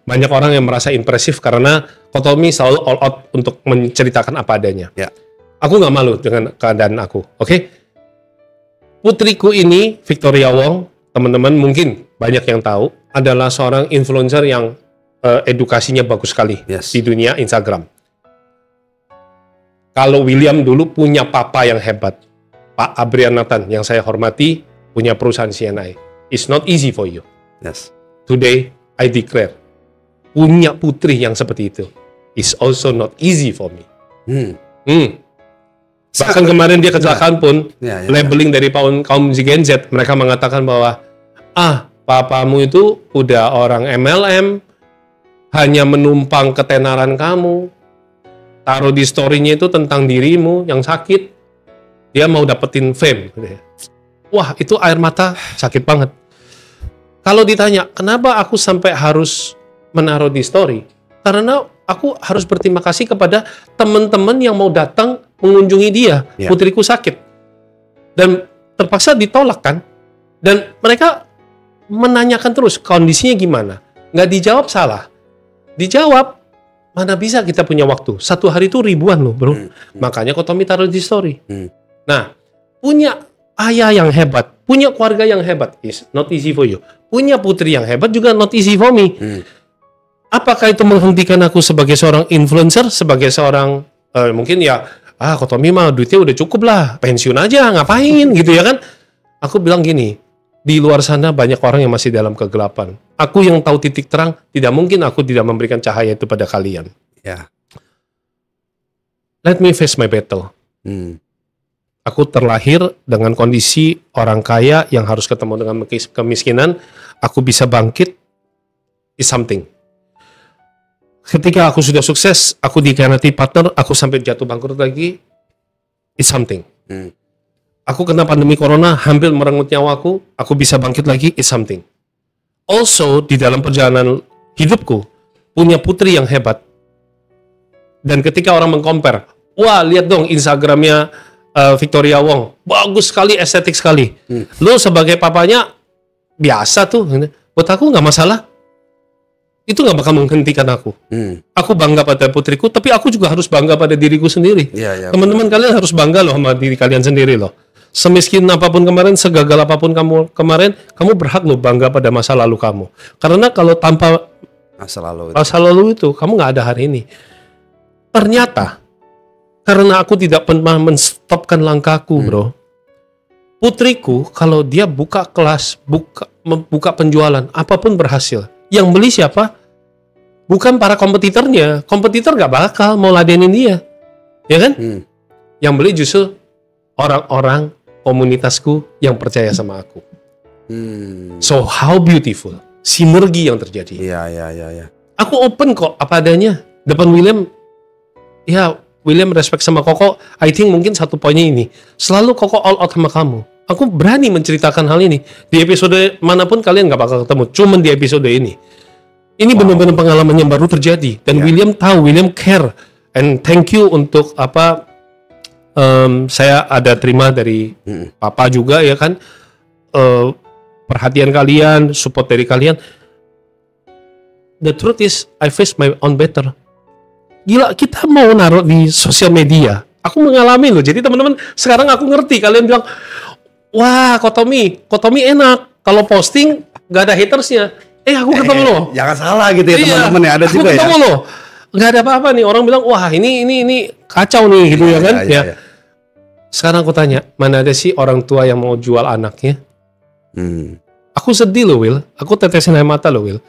banyak orang yang merasa impresif karena Kotomi selalu all out untuk menceritakan apa adanya. Aku nggak malu dengan keadaan aku, oke? Putriku ini, Victoria Wong, teman-teman mungkin banyak yang tahu, adalah seorang influencer yang edukasinya bagus sekali di dunia Instagram. Kalau William dulu punya papa yang hebat, Pak Abrian Nathan, yang saya hormati, punya perusahaan CNI. It's not easy for you. Today, I declare, punya putri yang seperti itu is also not easy for me. Bahkan kemarin dia kecelakaan pun, labeling dari kaum Gen Z, mereka mengatakan bahwa papamu itu udah orang MLM, hanya menumpang ketenaran kamu, taruh di story-nya itu tentang dirimu yang sakit, dia mau dapetin fame. Wah, itu air mata sakit banget. Kalau ditanya, kenapa aku sampai harus menaruh di story? Karena aku harus berterima kasih kepada teman-teman yang mau datang mengunjungi dia. Putriku sakit. Dan terpaksa ditolak kan. Dan mereka menanyakan terus, kondisinya gimana? Nggak dijawab salah. Dijawab, mana bisa kita punya waktu. Satu hari itu ribuan loh bro. Makanya Kotomi taruh di story. Nah, punya ayah yang hebat, punya keluarga yang hebat, is not easy for you. Punya putri yang hebat juga not easy for me. Apakah itu menghentikan aku sebagai seorang influencer, sebagai seorang mungkin ya, Kotomi mah duitnya udah cukup lah, pensiun aja, ngapain gitu ya kan? Aku bilang gini, di luar sana banyak orang yang masih dalam kegelapan. Aku yang tahu titik terang, tidak mungkin aku tidak memberikan cahaya itu pada kalian. Let me face my battle. Aku terlahir dengan kondisi orang kaya yang harus ketemu dengan kemiskinan. Aku bisa bangkit, is something. Ketika aku sudah sukses, aku dikhianati partner, aku sampai jatuh bangkrut lagi, is something. Aku kena pandemi corona, hampir merenggut nyawaku, aku bisa bangkit lagi, is something. Also, di dalam perjalanan hidupku, punya putri yang hebat. Dan ketika orang meng-compare, wah lihat dong Instagramnya Victoria Wong, bagus sekali, estetik sekali. Lo sebagai papanya, biasa tuh. Buat aku nggak masalah. Itu nggak bakal menghentikan aku. Aku bangga pada putriku, tapi aku juga harus bangga pada diriku sendiri. Teman-teman kalian harus bangga loh sama diri kalian sendiri loh. Semiskin apapun kemarin, segagal apapun kamu kemarin, kamu berhak loh bangga pada masa lalu kamu. Karena kalau tanpa masa lalu itu, kamu nggak ada hari ini. Ternyata, karena aku tidak pernah menstopkan langkahku, bro. Putriku, kalau dia buka kelas, buka penjualan, apapun berhasil. Yang beli siapa? Bukan para kompetitornya. Kompetitor gak bakal mau ladenin dia. Ya kan? Yang beli justru orang-orang komunitasku yang percaya sama aku. So how beautiful. Sinergi yang terjadi. Iya. Aku open kok apa adanya. Depan William, William respect sama Koko. I think mungkin satu poinnya ini. Selalu Koko all out sama kamu. Aku berani menceritakan hal ini. Di episode manapun kalian gak bakal ketemu. Cuman di episode ini. Ini benar-benar pengalaman yang baru terjadi. Dan William tahu, William care. And thank you untuk saya ada terima dari Papa juga ya kan. Perhatian kalian, support dari kalian. The truth is, I face my own battle. Gila, kita mau naruh di sosial media. Aku mengalami loh. Jadi teman-teman, sekarang aku ngerti. Kalian bilang, wah Kotomi enak. Kalau posting gak ada hatersnya. Aku ketemu loh. Jangan salah gitu ya teman-teman ya. Ada juga ya. Aku ketemu loh. Gak ada apa-apa nih. Orang bilang, wah ini kacau nih gitu ya kan. Ya. Sekarang aku tanya, mana ada sih orang tua yang mau jual anaknya? Aku sedih loh Will. Aku tetesin air mata loh Will.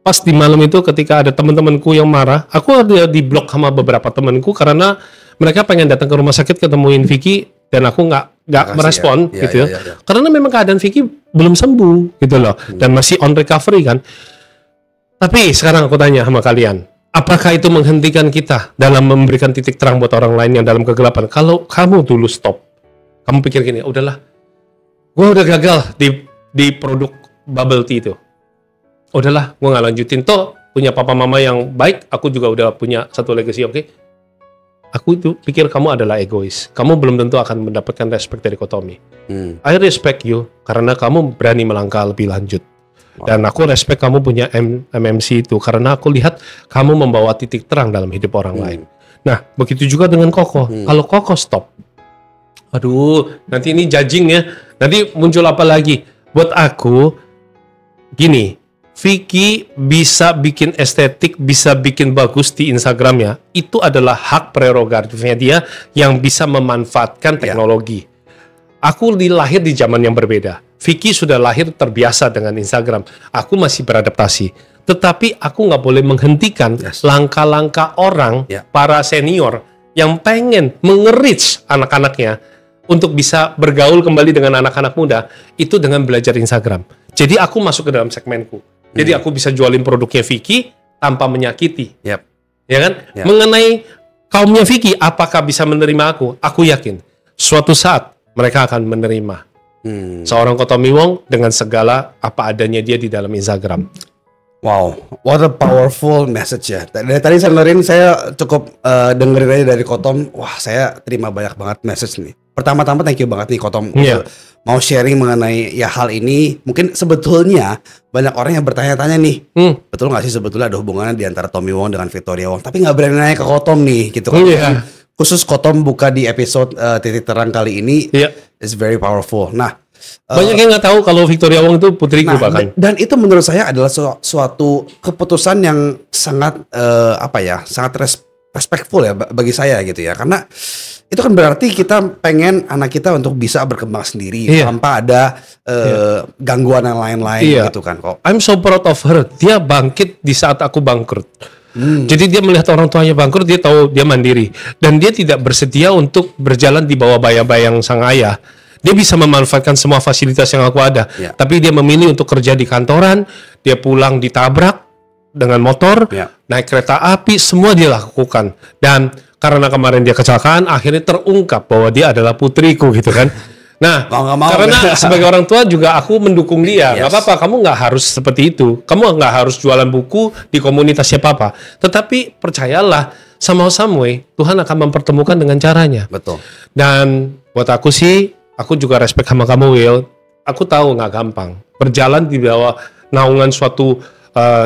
Pas di malam itu ketika ada teman-temanku yang marah, aku ada di blok sama beberapa temanku karena mereka pengen datang ke rumah sakit ketemuin Vicky dan aku nggak merespon gitu ya. Karena memang keadaan Vicky belum sembuh gitu loh dan masih on recovery kan. Tapi sekarang aku tanya sama kalian, apakah itu menghentikan kita dalam memberikan titik terang buat orang lain yang dalam kegelapan? Kalau kamu dulu stop, kamu pikir gini, udahlah, gue udah gagal di produk bubble tea itu. Udahlah, gue nggak lanjutin. Toh punya papa mama yang baik, aku juga udah punya satu legacy, oke? Aku itu pikir kamu adalah egois. Kamu belum tentu akan mendapatkan respect dari Kotomi. I respect you karena kamu berani melangkah lebih lanjut. Dan aku respect kamu punya MMC itu karena aku lihat kamu membawa titik terang dalam hidup orang lain. Nah, begitu juga dengan Koko. Kalau Koko stop, aduh, nanti ini judging ya. Nanti muncul apa lagi? Buat aku, gini. Vicky bisa bikin estetik, bisa bikin bagus di Instagramnya. Itu adalah hak prerogatifnya dia yang bisa memanfaatkan teknologi. Aku lahir di zaman yang berbeda. Vicky sudah lahir terbiasa dengan Instagram. Aku masih beradaptasi. Tetapi aku nggak boleh menghentikan langkah-langkah orang, para senior, yang pengen mengerich anak-anaknya untuk bisa bergaul kembali dengan anak-anak muda, itu dengan belajar Instagram. Jadi aku masuk ke dalam segmenku. Jadi aku bisa jualin produknya Vicky tanpa menyakiti. Yep. Ya kan? Yep. Mengenai kaumnya Vicky, apakah bisa menerima aku? Aku yakin suatu saat mereka akan menerima seorang Kotomi Wong dengan segala apa adanya dia di dalam Instagram. Wow, what a powerful message ya. Dari tadi saya dengerin, saya cukup dengerin aja dari Kotom. Wah, saya terima banyak banget message nih. Pertama-tama thank you banget nih Kotom mau sharing mengenai ya hal ini. Mungkin sebetulnya banyak orang yang bertanya-tanya nih, betul nggak sih sebetulnya ada hubungannya di antara Tommy Wong dengan Victoria Wong? Tapi nggak berani nanya ke Kotom nih, gitu kan? Khusus Kotom buka di episode Titik Terang kali ini, is very powerful. Nah, banyak yang nggak tahu kalau Victoria Wong itu putriku bahkan. Dan itu menurut saya adalah suatu keputusan yang sangat sangat respectful ya bagi saya gitu ya, karena itu kan berarti kita pengen anak kita untuk bisa berkembang sendiri tanpa ada gangguan yang lain-lain gitu kan kok. I'm so proud of her. Dia bangkit di saat aku bangkrut. Jadi dia melihat orang tuanya bangkrut, dia tahu dia mandiri dan dia tidak bersedia untuk berjalan di bawah bayang-bayang sang ayah. Dia bisa memanfaatkan semua fasilitas yang aku ada, tapi dia memilih untuk kerja di kantoran. Dia pulang ditabrak dengan motor, naik kereta api, semua dia lakukan. Dan karena kemarin dia kecelakaan, akhirnya terungkap bahwa dia adalah putriku gitu kan. Nah, karena sebagai orang tua juga aku mendukung dia. Gak apa-apa, kamu gak harus seperti itu. Kamu gak harus jualan buku di komunitas siapa-apa. Tetapi percayalah, somehow way Tuhan akan mempertemukan dengan caranya. Betul. Dan buat aku sih, aku juga respect sama kamu, Will. Aku tahu gak gampang. Berjalan di bawah naungan suatu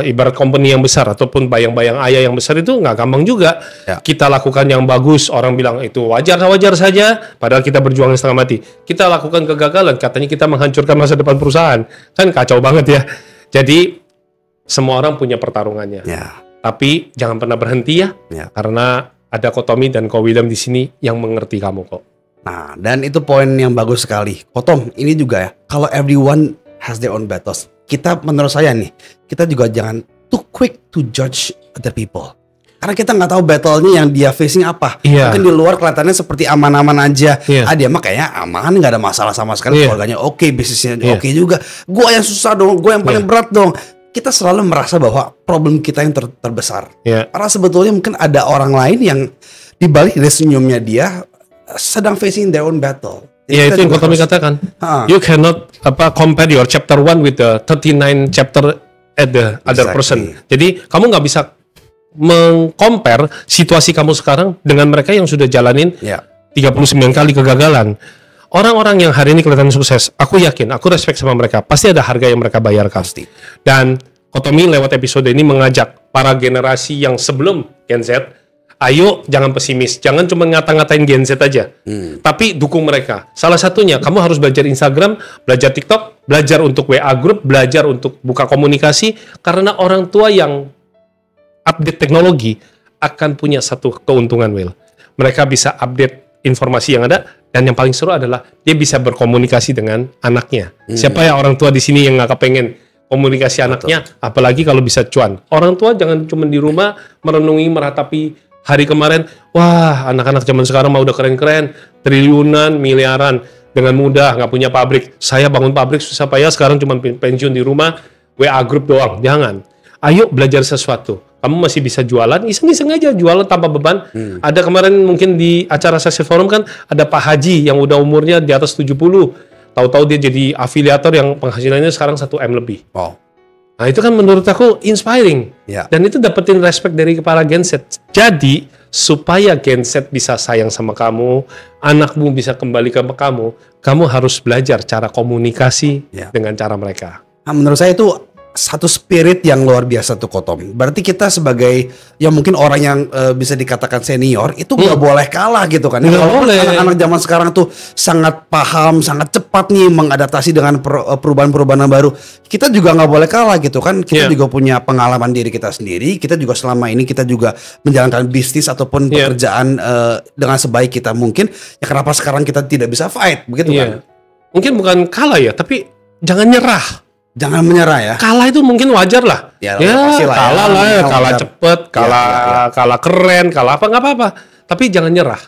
ibarat company yang besar ataupun bayang-bayang ayah yang besar itu nggak gampang juga. Kita lakukan yang bagus, orang bilang itu wajar saja, padahal kita berjuang setengah mati. Kita lakukan kegagalan, katanya kita menghancurkan masa depan perusahaan, kan kacau banget ya. Jadi semua orang punya pertarungannya, tapi jangan pernah berhenti ya, karena ada Kotomi dan Ko William di sini yang mengerti kamu kok. Nah, dan itu poin yang bagus sekali, Kotom. Ini juga ya, kalau everyone has their own battles. Kita menurut saya nih, kita juga jangan too quick to judge other people. Karena kita nggak tahu battle-nya yang dia facing apa. Mungkin di luar kelihatannya seperti aman-aman aja. Dia mah kayaknya aman, nggak ada masalah sama sekali. Keluarganya oke, bisnisnya oke juga. Gua yang susah dong, gua yang paling berat dong. Kita selalu merasa bahwa problem kita yang terbesar. Karena sebetulnya mungkin ada orang lain yang di balik dari senyumnya dia sedang facing their own battle. Ya itu yang Kotomi katakan. You cannot compare your chapter 1 with the 39 chapter at the other person. Jadi kamu nggak bisa meng-compare situasi kamu sekarang dengan mereka yang sudah jalanin 39 kali kegagalan. Orang-orang yang hari ini kelihatan sukses, aku yakin, aku respect sama mereka. Pasti ada harga yang mereka bayarkan. Dan Kotomi lewat episode ini mengajak para generasi yang sebelum Gen Z, ayo jangan pesimis, jangan cuma ngata-ngatain Gen Z aja, tapi dukung mereka. Salah satunya, kamu harus belajar Instagram, belajar TikTok, belajar untuk WA group, belajar untuk buka komunikasi, karena orang tua yang update teknologi akan punya satu keuntungan, Will. Mereka bisa update informasi yang ada, dan yang paling seru adalah dia bisa berkomunikasi dengan anaknya. Siapa ya orang tua di sini yang nggak kepengen komunikasi anaknya, apalagi kalau bisa cuan. Orang tua jangan cuma di rumah merenungi, meratapi hari kemarin, wah anak-anak zaman sekarang mah udah keren-keren, triliunan, miliaran, dengan mudah, nggak punya pabrik. Saya bangun pabrik susah payah, sekarang cuma pensiun di rumah, WA group doang. Jangan. Ayo belajar sesuatu. Kamu masih bisa jualan, iseng-iseng aja jualan tanpa beban. Ada kemarin mungkin di acara Sukses Forum kan, ada Pak Haji yang udah umurnya di atas 70. Tahu-tahu dia jadi afiliator yang penghasilannya sekarang 1 M lebih. Wow. Nah itu kan menurut aku inspiring. Dan itu dapetin respect dari para Gen Z. Jadi supaya Gen Z bisa sayang sama kamu, anakmu bisa kembali ke kamu, kamu harus belajar cara komunikasi dengan cara mereka. Nah, menurut saya itu satu spirit yang luar biasa tuh Kotom. Berarti kita sebagai yang mungkin orang yang bisa dikatakan senior itu nggak boleh kalah gitu kan. Kalau anak-anak zaman sekarang tuh sangat paham, sangat cepat nih mengadaptasi dengan perubahan-perubahan yang baru. Kita juga nggak boleh kalah gitu kan. Kita juga punya pengalaman diri kita sendiri. Kita juga selama ini kita juga menjalankan bisnis ataupun pekerjaan dengan sebaik kita mungkin. Ya kenapa sekarang kita tidak bisa fight begitu kan? Mungkin bukan kalah ya, tapi jangan nyerah. Jangan menyerah ya. Kalah itu mungkin wajar lah. Ya kalah lah, kalah cepet, kalah keren, kalah apa nggak apa-apa. Tapi jangan nyerah.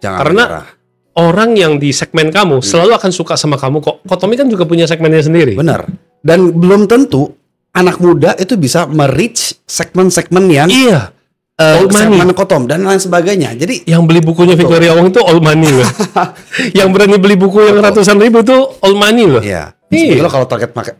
Karena nyerah. Orang yang di segmen kamu selalu akan suka sama kamu kok. Kotomi kan juga punya segmennya sendiri. Benar. Dan belum tentu anak muda itu bisa merich segmen-segmen yang segmen Kotom dan lain sebagainya. Jadi yang beli bukunya Victoria Wong itu old money loh. Yang berani beli buku yang ratusan ribu itu old money loh. Iya. Sebetulnya kalau target market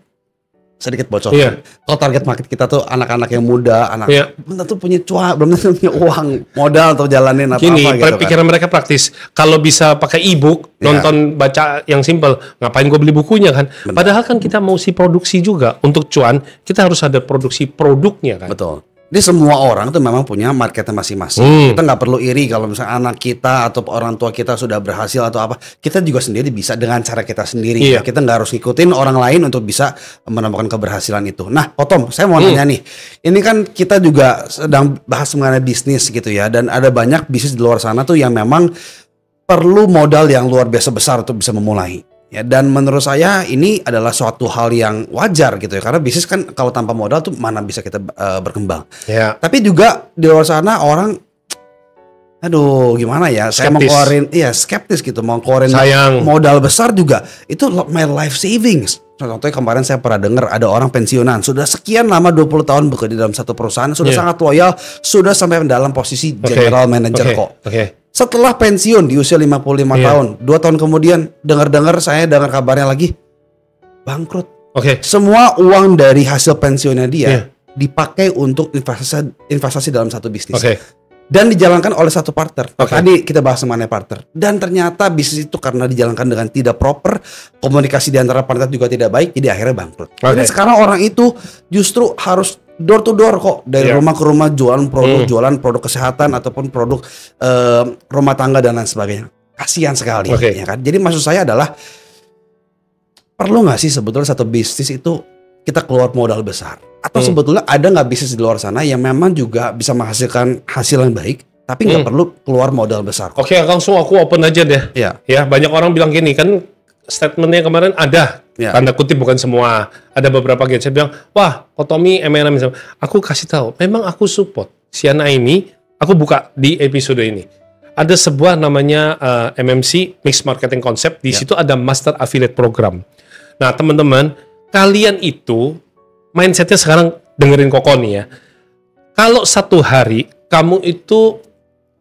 sedikit bocor. Kalau target market kita tuh anak-anak yang muda, belum tentu punya belum tentu punya uang modal atau jalanin atau apa gitu. Pikiran mereka praktis. Kalau bisa pakai e-book, nonton baca yang simple, ngapain gue beli bukunya kan? Benar. Padahal kan kita mau produksi juga untuk cuan, kita harus ada produksi produknya kan. Betul. Jadi semua orang tuh memang punya marketnya masing-masing. Kita nggak perlu iri kalau misalnya anak kita atau orang tua kita sudah berhasil atau apa. Kita juga sendiri bisa dengan cara kita sendiri. Kita nggak harus ngikutin orang lain untuk bisa menemukan keberhasilan itu. Nah, Kotom, saya mau nanya nih. Ini kan kita juga sedang bahas mengenai bisnis gitu ya. Dan ada banyak bisnis di luar sana tuh yang memang perlu modal yang luar biasa besar untuk bisa memulai. Ya, dan menurut saya ini adalah suatu hal yang wajar gitu ya, karena bisnis kan kalau tanpa modal tuh mana bisa kita berkembang. Tapi juga di luar sana orang, aduh gimana ya, skeptis. Saya mau keluarin, skeptis gitu, mau keluarin modal besar juga, itu my life savings. Contohnya kemarin saya pernah dengar ada orang pensiunan, sudah sekian lama 20 tahun bekerja di dalam satu perusahaan, sudah sangat loyal, sudah sampai dalam posisi general manager kok. Setelah pensiun di usia 55 tahun, 2 tahun kemudian dengar saya dengar kabarnya lagi bangkrut. Semua uang dari hasil pensiunnya dia dipakai untuk investasi dalam satu bisnis. Dan dijalankan oleh satu partner. Tadi kita bahas mengenai partner. Dan ternyata bisnis itu karena dijalankan dengan tidak proper, komunikasi di antara partner juga tidak baik, jadi akhirnya bangkrut. Jadi sekarang orang itu justru harus door to door kok, dari rumah ke rumah jualan produk kesehatan ataupun produk rumah tangga dan lain sebagainya. Kasihan sekali, ya kan? Jadi maksud saya adalah perlu nggak sih sebetulnya satu bisnis itu kita keluar modal besar? Atau sebetulnya ada nggak bisnis di luar sana yang memang juga bisa menghasilkan hasil yang baik, tapi nggak perlu keluar modal besar? Langsung aku open aja deh. Ya, banyak orang bilang gini kan, statementnya kemarin ada, tanda kutip bukan semua, ada beberapa gadget bilang, wah Kotomi M&M misalnya. Aku kasih tahu, memang aku support Siana ini, aku buka di episode ini. Ada sebuah namanya MMC, Mixed Marketing Concept, di situ ada Master Affiliate Program. Nah teman-teman, kalian itu mindsetnya sekarang dengerin Koko nih ya. Kalau satu hari kamu itu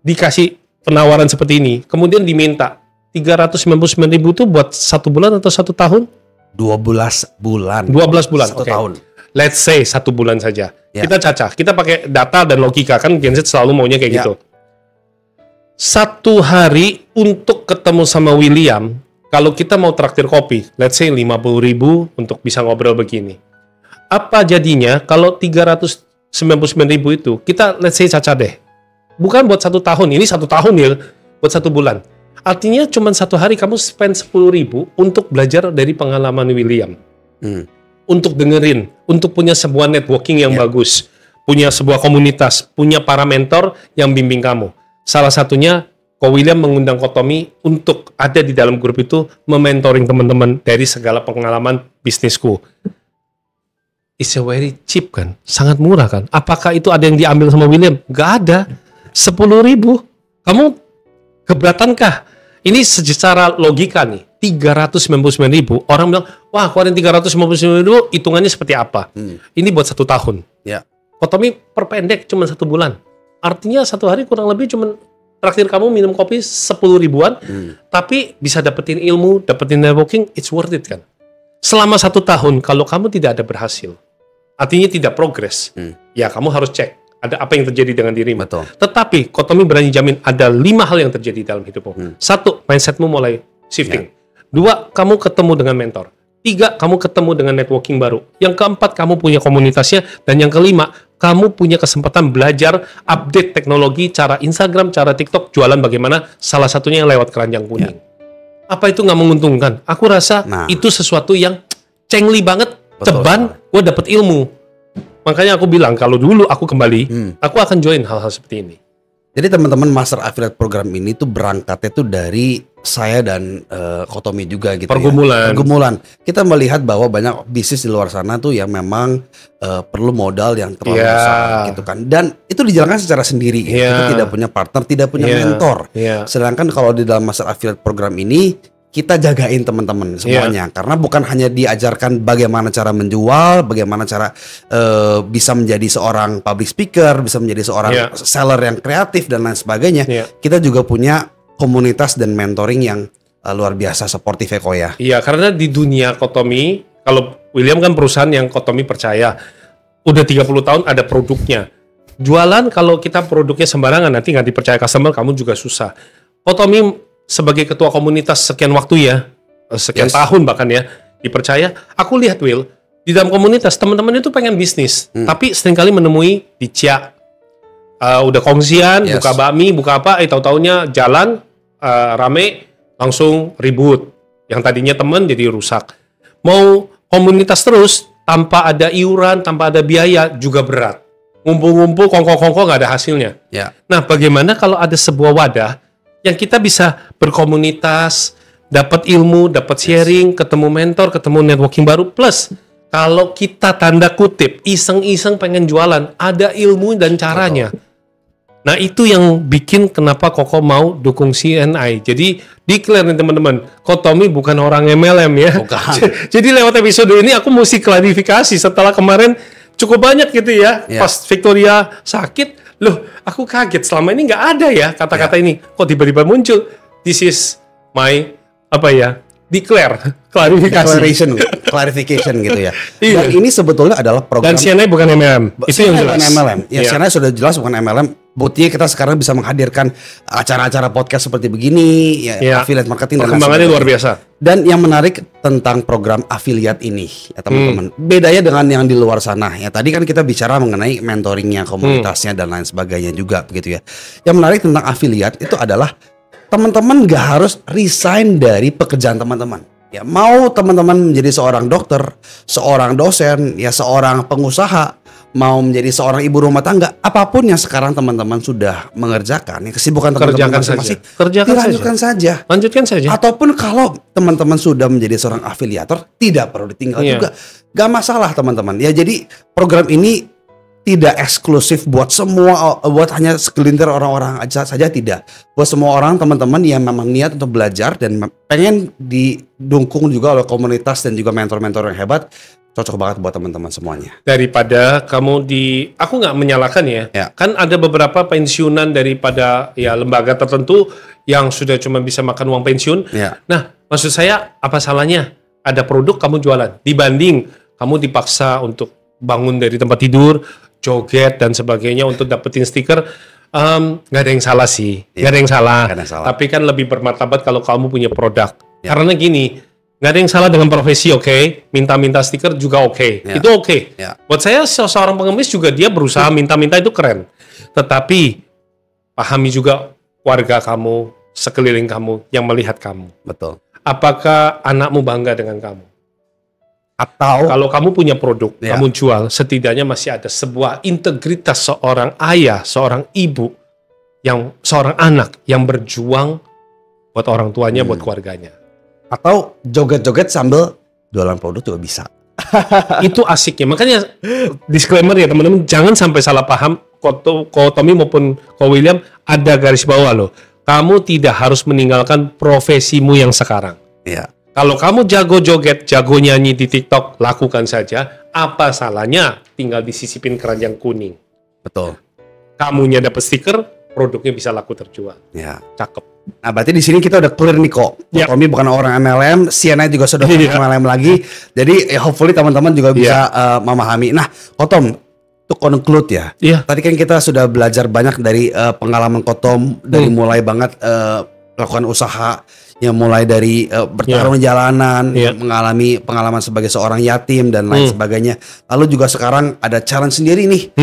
dikasih penawaran seperti ini, kemudian diminta 399.000 itu buat 1 bulan atau 1 tahun? 12 bulan. 12 bulan. 1 tahun. Let's say 1 bulan saja. Kita cacah. Kita pakai data dan logika, kan Gen Z selalu maunya kayak gitu. 1 hari untuk ketemu sama William, kalau kita mau traktir kopi, let's say 50.000 untuk bisa ngobrol begini. Apa jadinya kalau 399.000 itu kita let's say caca deh. Bukan buat 1 tahun, ini 1 tahun ya, buat 1 bulan. Artinya cuma 1 hari kamu spend 10.000 untuk belajar dari pengalaman William. Untuk dengerin, untuk punya sebuah networking yang bagus. Punya sebuah komunitas, punya para mentor yang bimbing kamu. Salah satunya, Ko William mengundang Kotomi untuk ada di dalam grup itu, mementoring teman-teman dari segala pengalaman bisnisku. It's a very cheap kan, sangat murah kan. Apakah itu ada yang diambil sama William? Gak ada. 10.000. Kamu keberatankah? Ini secara logika nih, 399.000. Orang bilang, wah keluarin 399.000, hitungannya seperti apa? Ini buat 1 tahun. Kotomi perpendek cuma 1 bulan. Artinya 1 hari kurang lebih cuma traktir kamu minum kopi 10.000-an, tapi bisa dapetin ilmu, dapetin networking, it's worth it kan? Selama 1 tahun, kalau kamu tidak ada berhasil, artinya tidak progres, ya kamu harus cek ada apa yang terjadi dengan dirimu. Tetapi Kotomi berani jamin ada 5 hal yang terjadi dalam hidupmu. 1, mindsetmu mulai shifting. 2, kamu ketemu dengan mentor. 3, kamu ketemu dengan networking baru. Yang keempat, kamu punya komunitasnya. Dan yang kelima, kamu punya kesempatan belajar update teknologi, cara Instagram, cara TikTok, jualan bagaimana, salah satunya yang lewat keranjang kuning. Apa itu nggak menguntungkan? Aku rasa itu sesuatu yang cengli banget, ceban, gue dapet ilmu. Makanya aku bilang, kalau dulu aku kembali, aku akan join hal-hal seperti ini. Jadi teman-teman Master Affiliate Program ini tuh berangkatnya tuh dari saya dan Kotomi juga gitu pergumulan. Kita melihat bahwa banyak bisnis di luar sana tuh yang memang perlu modal yang terlalu besar gitu kan, dan itu dijalankan secara sendiri gitu. Kita tidak punya partner, tidak punya mentor. Sedangkan kalau di dalam Master Affiliate program ini kita jagain teman-teman semuanya, karena bukan hanya diajarkan bagaimana cara menjual, bagaimana cara bisa menjadi seorang public speaker, bisa menjadi seorang seller yang kreatif dan lain sebagainya. Kita juga punya komunitas dan mentoring yang luar biasa seperti Vekoya. Iya, karena di dunia Kotomi, kalau William kan perusahaan yang Kotomi percaya, udah 30 tahun ada produknya. Jualan kalau kita produknya sembarangan nanti nggak dipercaya customer, kamu juga susah. Kotomi sebagai ketua komunitas sekian waktu ya, sekian tahun bahkan ya, dipercaya. Aku lihat Will, di dalam komunitas teman-teman itu pengen bisnis, tapi seringkali menemui di Cia. Udah kongsian, buka bakmi, buka apa, tahu-taunya jalan rame langsung ribut. Yang tadinya teman jadi rusak. Mau komunitas terus tanpa ada iuran, tanpa ada biaya juga berat. Ngumpul-ngumpul, kongko-kongko nggak ada hasilnya. Nah, bagaimana kalau ada sebuah wadah yang kita bisa berkomunitas, dapat ilmu, dapat sharing, ketemu mentor, ketemu networking baru, plus kalau kita tanda kutip iseng-iseng pengen jualan, ada ilmu dan caranya. Nah, itu yang bikin kenapa Koko mau dukung CNI. Jadi declare nih teman-teman, Kotomi bukan orang MLM ya. Jadi lewat episode ini aku mesti klarifikasi setelah kemarin cukup banyak gitu ya. Pas Victoria sakit, loh aku kaget, selama ini nggak ada ya kata-kata ini. Kok tiba-tiba muncul? This is my declare, klarifikasi. Clarification gitu ya. Dan ini sebetulnya adalah program. Dan CNI bukan MLM. Itu yang jelas. Bukan MLM. CNI sudah jelas bukan MLM. Buktinya kita sekarang bisa menghadirkan acara-acara podcast seperti begini, affiliate marketing dan perkembangannya luar biasa. Dan yang menarik tentang program affiliate ini, ya teman-teman, bedanya dengan yang di luar sana. Ya tadi kan kita bicara mengenai mentoringnya, komunitasnya dan lain sebagainya juga, begitu ya. Yang menarik tentang affiliate itu adalah teman-teman nggak harus resign dari pekerjaan teman-teman. Ya mau teman-teman menjadi seorang dokter, seorang dosen, ya seorang pengusaha, mau menjadi seorang ibu rumah tangga, apapun yang sekarang teman-teman sudah mengerjakan, ya kesibukan teman-teman masing-masing, lanjutkan saja. Ataupun kalau teman-teman sudah menjadi seorang afiliator, tidak perlu ditinggal juga, gak masalah teman-teman. Ya jadi program ini tidak eksklusif buat semua, buat hanya segelintir orang-orang aja saja, tidak. Buat semua orang, teman-teman yang memang niat untuk belajar dan pengen didukung juga oleh komunitas dan juga mentor-mentor yang hebat, cocok banget buat teman-teman semuanya. Daripada kamu aku nggak menyalahkan ya. Kan ada beberapa pensiunan daripada ya lembaga tertentu yang sudah cuma bisa makan uang pensiun. Nah, maksud saya apa salahnya ada produk kamu jualan dibanding kamu dipaksa untuk bangun dari tempat tidur, joget dan sebagainya untuk dapetin stiker. Nggak ada yang salah sih, nggak ada yang salah. Tapi kan lebih bermartabat kalau kamu punya produk. Karena gini, nggak ada yang salah dengan profesi, oke. Minta-minta stiker juga oke. Itu oke. Buat saya seorang pengemis juga dia berusaha minta-minta itu keren. Tetapi pahami juga warga kamu, sekeliling kamu yang melihat kamu. Betul. Apakah anakmu bangga dengan kamu? Atau kalau kamu punya produk, kamu jual, setidaknya masih ada sebuah integritas seorang ayah, seorang ibu, seorang anak yang berjuang buat orang tuanya, buat keluarganya. Atau joget-joget sambil jualan produk juga bisa. Itu asiknya. Makanya disclaimer ya teman-teman, jangan sampai salah paham. Ko Tommy maupun Ko William ada garis bawah loh. Kamu tidak harus meninggalkan profesimu yang sekarang. Kalau kamu jago joget, jago nyanyi di TikTok, lakukan saja. Apa salahnya? Tinggal disisipin keranjang kuning. Betul. Kamunya dapat stiker, produknya bisa laku terjual. Cakep. Nah, berarti di sini kita udah clear nih kok. Kami bukan orang MLM, CNI juga sudah bukan MLM lagi. Jadi hopefully teman-teman juga bisa memahami. Nah, Kotom, to conclude ya. Tadi kan kita sudah belajar banyak dari pengalaman Kotom, dari mulai banget melakukan usaha, yang mulai dari bertarung jalanan, mengalami pengalaman sebagai seorang yatim dan lain sebagainya. Lalu juga sekarang ada challenge sendiri nih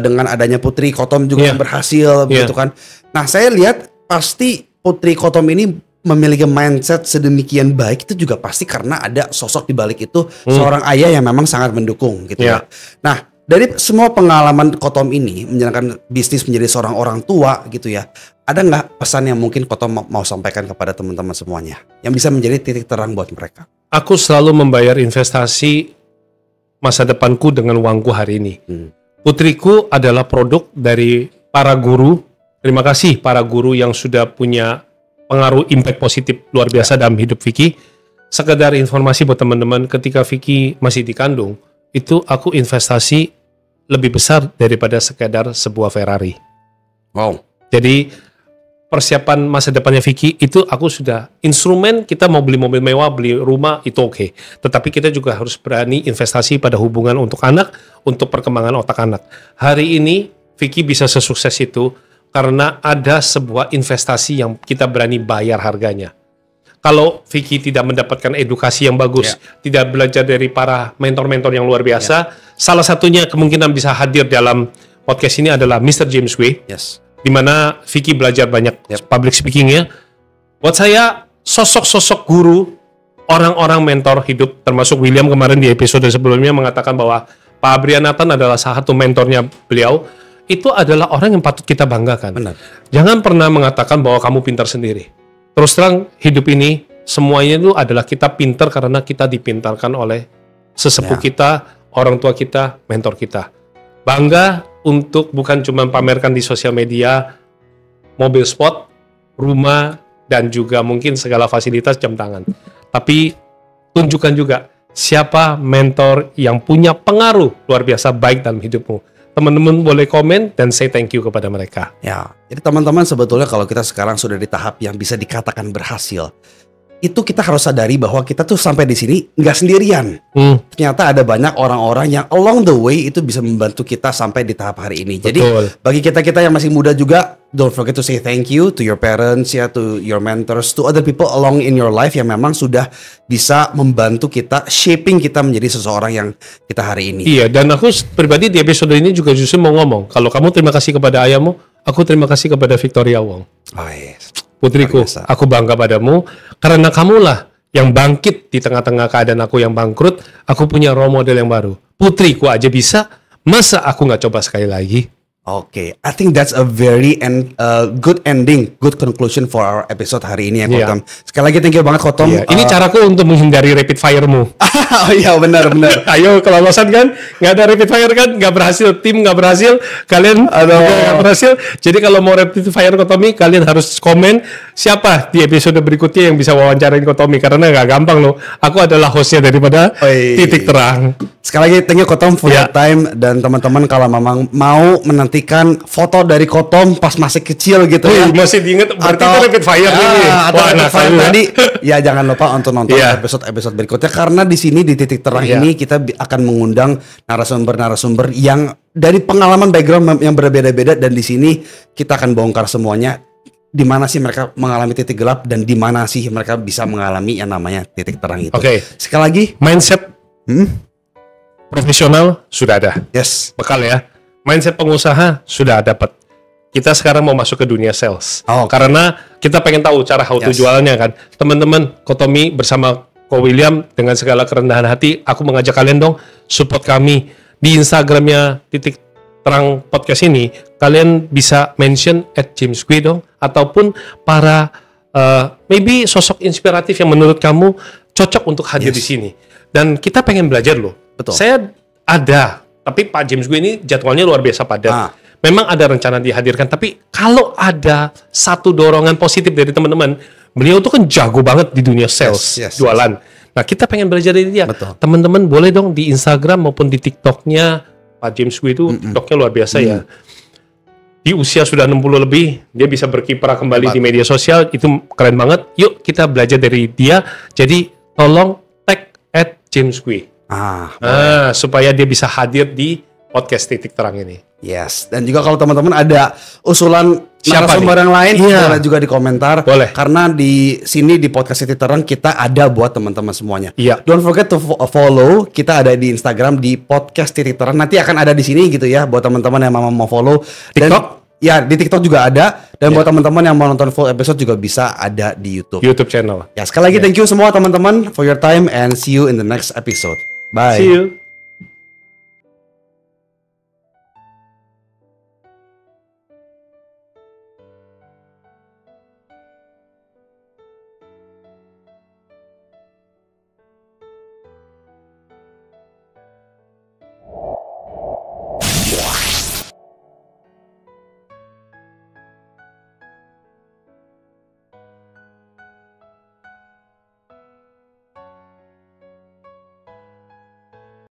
dengan adanya Putri Kotom juga yang berhasil, begitu kan. Nah, saya lihat pasti Putri Kotom ini memiliki mindset sedemikian baik itu juga pasti karena ada sosok di balik itu seorang ayah yang memang sangat mendukung gitu ya. Nah, dari semua pengalaman Kotom ini menjalankan bisnis menjadi seorang orang tua gitu ya, ada nggak pesan yang mungkin Kotom mau sampaikan kepada teman-teman semuanya yang bisa menjadi titik terang buat mereka? Aku selalu membayar investasi masa depanku dengan uangku hari ini. Putriku adalah produk dari para guru. Terima kasih para guru yang sudah punya pengaruh impact positif luar biasa dalam hidup Vicky. Sekedar informasi buat teman-teman, ketika Vicky masih dikandung, itu aku investasi lebih besar daripada sekedar sebuah Ferrari. Wow. Jadi persiapan masa depannya Vicky itu aku sudah instrumen, kita mau beli mobil mewah, beli rumah itu oke. Tetapi kita juga harus berani investasi pada hubungan untuk anak, untuk perkembangan otak anak. Hari ini Vicky bisa sesukses itu karena ada sebuah investasi yang kita berani bayar harganya. Kalau Vicky tidak mendapatkan edukasi yang bagus, tidak belajar dari para mentor-mentor yang luar biasa, salah satunya kemungkinan bisa hadir dalam podcast ini adalah Mr. James Way. Di mana Vicky belajar banyak public speakingnya. Buat saya, sosok-sosok guru, orang-orang mentor hidup, termasuk William kemarin di episode sebelumnya mengatakan bahwa Pak Abrianathan adalah salah satu mentornya beliau. Itu adalah orang yang patut kita banggakan. Benar. Jangan pernah mengatakan bahwa kamu pintar sendiri. Terus terang, hidup ini semuanya itu adalah kita pintar karena kita dipintarkan oleh sesepuh kita, orang tua kita, mentor kita. Bangga untuk bukan cuma pamerkan di sosial media, mobil sport, rumah, dan juga mungkin segala fasilitas jam tangan. Tapi tunjukkan juga siapa mentor yang punya pengaruh luar biasa baik dalam hidupmu. Teman-teman boleh komen dan say thank you kepada mereka. Ya, jadi teman-teman sebetulnya kalau kita sekarang sudah di tahap yang bisa dikatakan berhasil, itu kita harus sadari bahwa kita tuh sampai di sini nggak sendirian. Ternyata ada banyak orang-orang yang along the way itu bisa membantu kita sampai di tahap hari ini. Jadi bagi kita-kita yang masih muda juga, don't forget to say thank you to your parents, ya, to your mentors, to other people along in your life yang memang sudah bisa membantu kita, shaping kita menjadi seseorang yang kita hari ini. Iya, dan aku pribadi di episode ini juga justru mau ngomong, kalau kamu terima kasih kepada ayahmu, aku terima kasih kepada Victoria Wong. Oh, yes. Putriku, aku bangga padamu karena kamulah yang bangkit di tengah-tengah keadaan aku yang bangkrut. Aku punya role model yang baru. Putriku aja bisa, masa aku nggak coba sekali lagi? Oke, I think that's a very good ending, good conclusion for our episode hari ini ya, Kotom. Sekali lagi thank you banget, Kotom. Ini caraku untuk menghindari rapid fire-mu. Oh iya, benar. Ayo, kelolosan kan? Nggak ada rapid fire kan? Nggak berhasil, tim nggak berhasil, kalian nggak berhasil. Jadi kalau mau rapid fire Kotomi, kalian harus komen siapa di episode berikutnya yang bisa wawancarain Kotomi. Karena nggak gampang loh. Aku adalah hostnya daripada Titik Terang. Sekali lagi thank you Kotom for your time. Dan teman-teman kalau memang mau menantikan foto dari Kotom pas masih kecil gitu ya, masih diinget berarti itu rapid fire ini. Atau rapid fire tadi ya, jangan lupa untuk nonton episode berikutnya, karena di sini di Titik Terang ini kita akan mengundang narasumber yang dari pengalaman background yang berbeda-beda, dan di sini kita akan bongkar semuanya. Di mana sih mereka mengalami titik gelap dan di mana sih mereka bisa mengalami yang namanya titik terang itu. Sekali lagi, mindset profesional sudah ada. Yes. Bekal ya. Mindset pengusaha sudah dapat. Kita sekarang mau masuk ke dunia sales. Karena kita pengen tahu cara how to jualannya kan. Teman-teman, Kotomi bersama Ko William dengan segala kerendahan hati, aku mengajak kalian dong support kami di Instagramnya Titik Terang Podcast ini. Kalian bisa mention @JamesGui dong, ataupun para maybe sosok inspiratif yang menurut kamu cocok untuk hadir di sini. Dan kita pengen belajar loh. Betul. Saya ada, tapi Pak James gue ini jadwalnya luar biasa padat. Memang ada rencana dihadirkan, tapi kalau ada satu dorongan positif dari teman-teman, beliau tuh kan jago banget di dunia sales, jualan. Nah, kita pengen belajar dari dia. Teman-teman boleh dong di Instagram maupun di TikToknya Pak James gue itu TikToknya luar biasa ya. Di usia sudah 60 lebih, dia bisa berkiprah kembali di media sosial, itu keren banget. Yuk kita belajar dari dia. Jadi tolong tag @JamesGui. Supaya dia bisa hadir di podcast Titik Terang ini. Yes, dan juga kalau teman-teman ada usulan narasumber yang lain, boleh juga di komentar. Boleh. Karena di sini di podcast Titik Terang kita ada buat teman-teman semuanya. Don't forget to follow. Kita ada di Instagram di podcast Titik Terang. Nanti akan ada di sini gitu ya buat teman-teman yang mau follow. TikTok? Dan di TikTok juga ada. Dan buat teman-teman yang mau nonton full episode juga bisa ada di YouTube channel. Ya, sekali lagi thank you semua teman-teman for your time and see you in the next episode. Bye. See you.